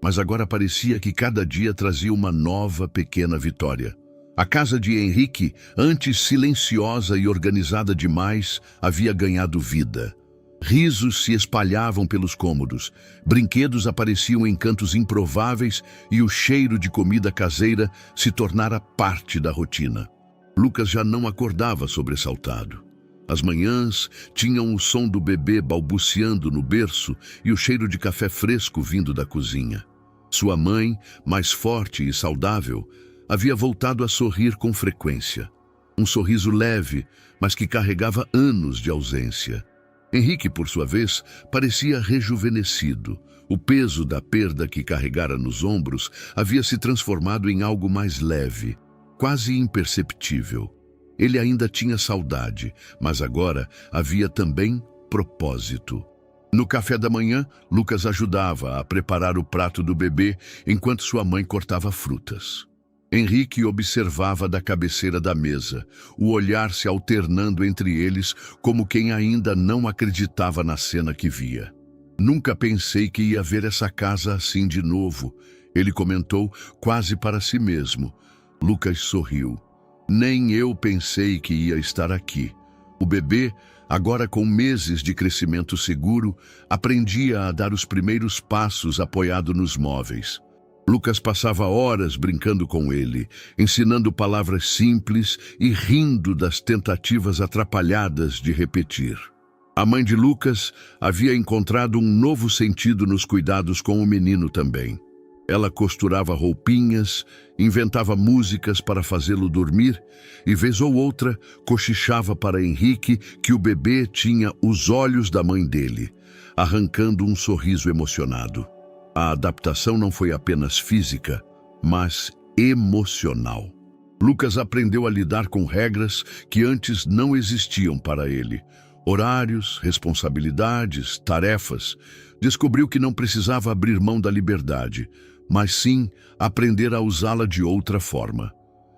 mas agora parecia que cada dia trazia uma nova pequena vitória. A casa de Henrique, antes silenciosa e organizada demais, havia ganhado vida. Risos se espalhavam pelos cômodos, brinquedos apareciam em cantos improváveis e o cheiro de comida caseira se tornara parte da rotina. Lucas já não acordava sobressaltado. As manhãs tinham o som do bebê balbuciando no berço e o cheiro de café fresco vindo da cozinha. Sua mãe, mais forte e saudável, havia voltado a sorrir com frequência. Um sorriso leve, mas que carregava anos de ausência. Henrique, por sua vez, parecia rejuvenescido. O peso da perda que carregara nos ombros havia se transformado em algo mais leve, quase imperceptível. Ele ainda tinha saudade, mas agora havia também propósito. No café da manhã, Lucas ajudava a preparar o prato do bebê enquanto sua mãe cortava frutas. Henrique observava da cabeceira da mesa, o olhar se alternando entre eles como quem ainda não acreditava na cena que via. Nunca pensei que ia ver essa casa assim de novo, ele comentou quase para si mesmo. Lucas sorriu. Nem eu pensei que ia estar aqui. O bebê, agora com meses de crescimento seguro, aprendia a dar os primeiros passos apoiado nos móveis. Lucas passava horas brincando com ele, ensinando palavras simples e rindo das tentativas atrapalhadas de repetir. A mãe de Lucas havia encontrado um novo sentido nos cuidados com o menino também. Ela costurava roupinhas, inventava músicas para fazê-lo dormir e, vez ou outra, cochichava para Henrique que o bebê tinha os olhos da mãe dele, arrancando um sorriso emocionado. A adaptação não foi apenas física, mas emocional. Lucas aprendeu a lidar com regras que antes não existiam para ele. Horários, responsabilidades, tarefas. Descobriu que não precisava abrir mão da liberdade, mas sim aprender a usá-la de outra forma.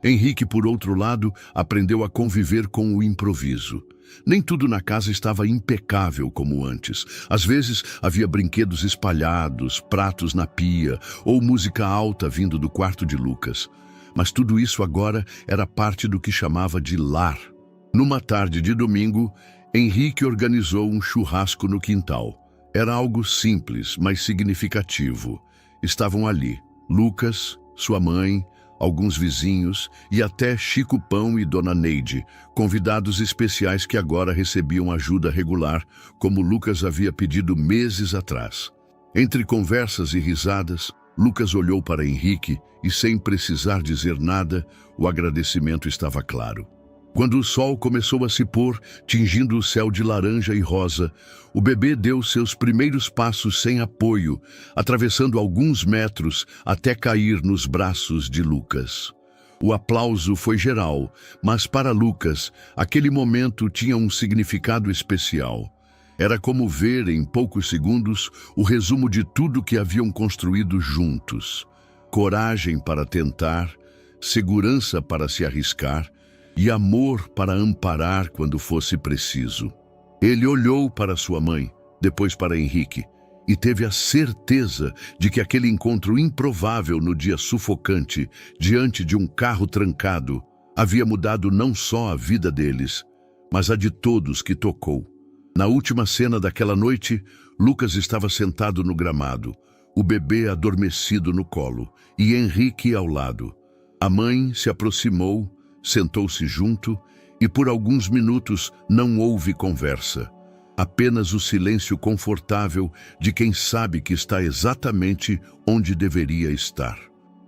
Henrique, por outro lado, aprendeu a conviver com o improviso. Nem tudo na casa estava impecável como antes. Às vezes havia brinquedos espalhados, pratos na pia ou música alta vindo do quarto de Lucas. Mas tudo isso agora era parte do que chamava de lar. Numa tarde de domingo, Henrique organizou um churrasco no quintal. Era algo simples, mas significativo. Estavam ali Lucas, sua mãe, alguns vizinhos e até Chico Pão e Dona Neide, convidados especiais que agora recebiam ajuda regular, como Lucas havia pedido meses atrás. Entre conversas e risadas, Lucas olhou para Henrique e, sem precisar dizer nada, o agradecimento estava claro. Quando o sol começou a se pôr, tingindo o céu de laranja e rosa, o bebê deu seus primeiros passos sem apoio, atravessando alguns metros até cair nos braços de Lucas. O aplauso foi geral, mas para Lucas, aquele momento tinha um significado especial. Era como ver, em poucos segundos, o resumo de tudo que haviam construído juntos. Coragem para tentar, segurança para se arriscar, e amor para amparar quando fosse preciso. Ele olhou para sua mãe, depois para Henrique, e teve a certeza de que aquele encontro improvável no dia sufocante, diante de um carro trancado, havia mudado não só a vida deles, mas a de todos que tocou. Na última cena daquela noite, Lucas estava sentado no gramado, o bebê adormecido no colo, e Henrique ao lado. A mãe se aproximou, sentou-se junto e por alguns minutos não houve conversa. Apenas o silêncio confortável de quem sabe que está exatamente onde deveria estar.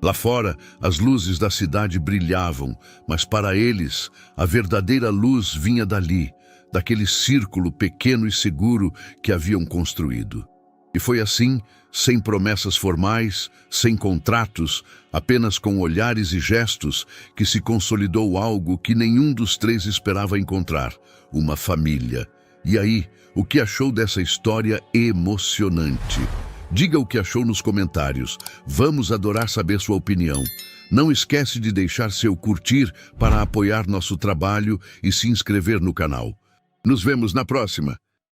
Lá fora, as luzes da cidade brilhavam, mas para eles, a verdadeira luz vinha dali, daquele círculo pequeno e seguro que haviam construído. E foi assim, sem promessas formais, sem contratos, apenas com olhares e gestos, que se consolidou algo que nenhum dos três esperava encontrar: uma família. E aí, o que achou dessa história emocionante? Diga o que achou nos comentários. Vamos adorar saber sua opinião. Não esquece de deixar seu curtir para apoiar nosso trabalho e se inscrever no canal. Nos vemos na próxima.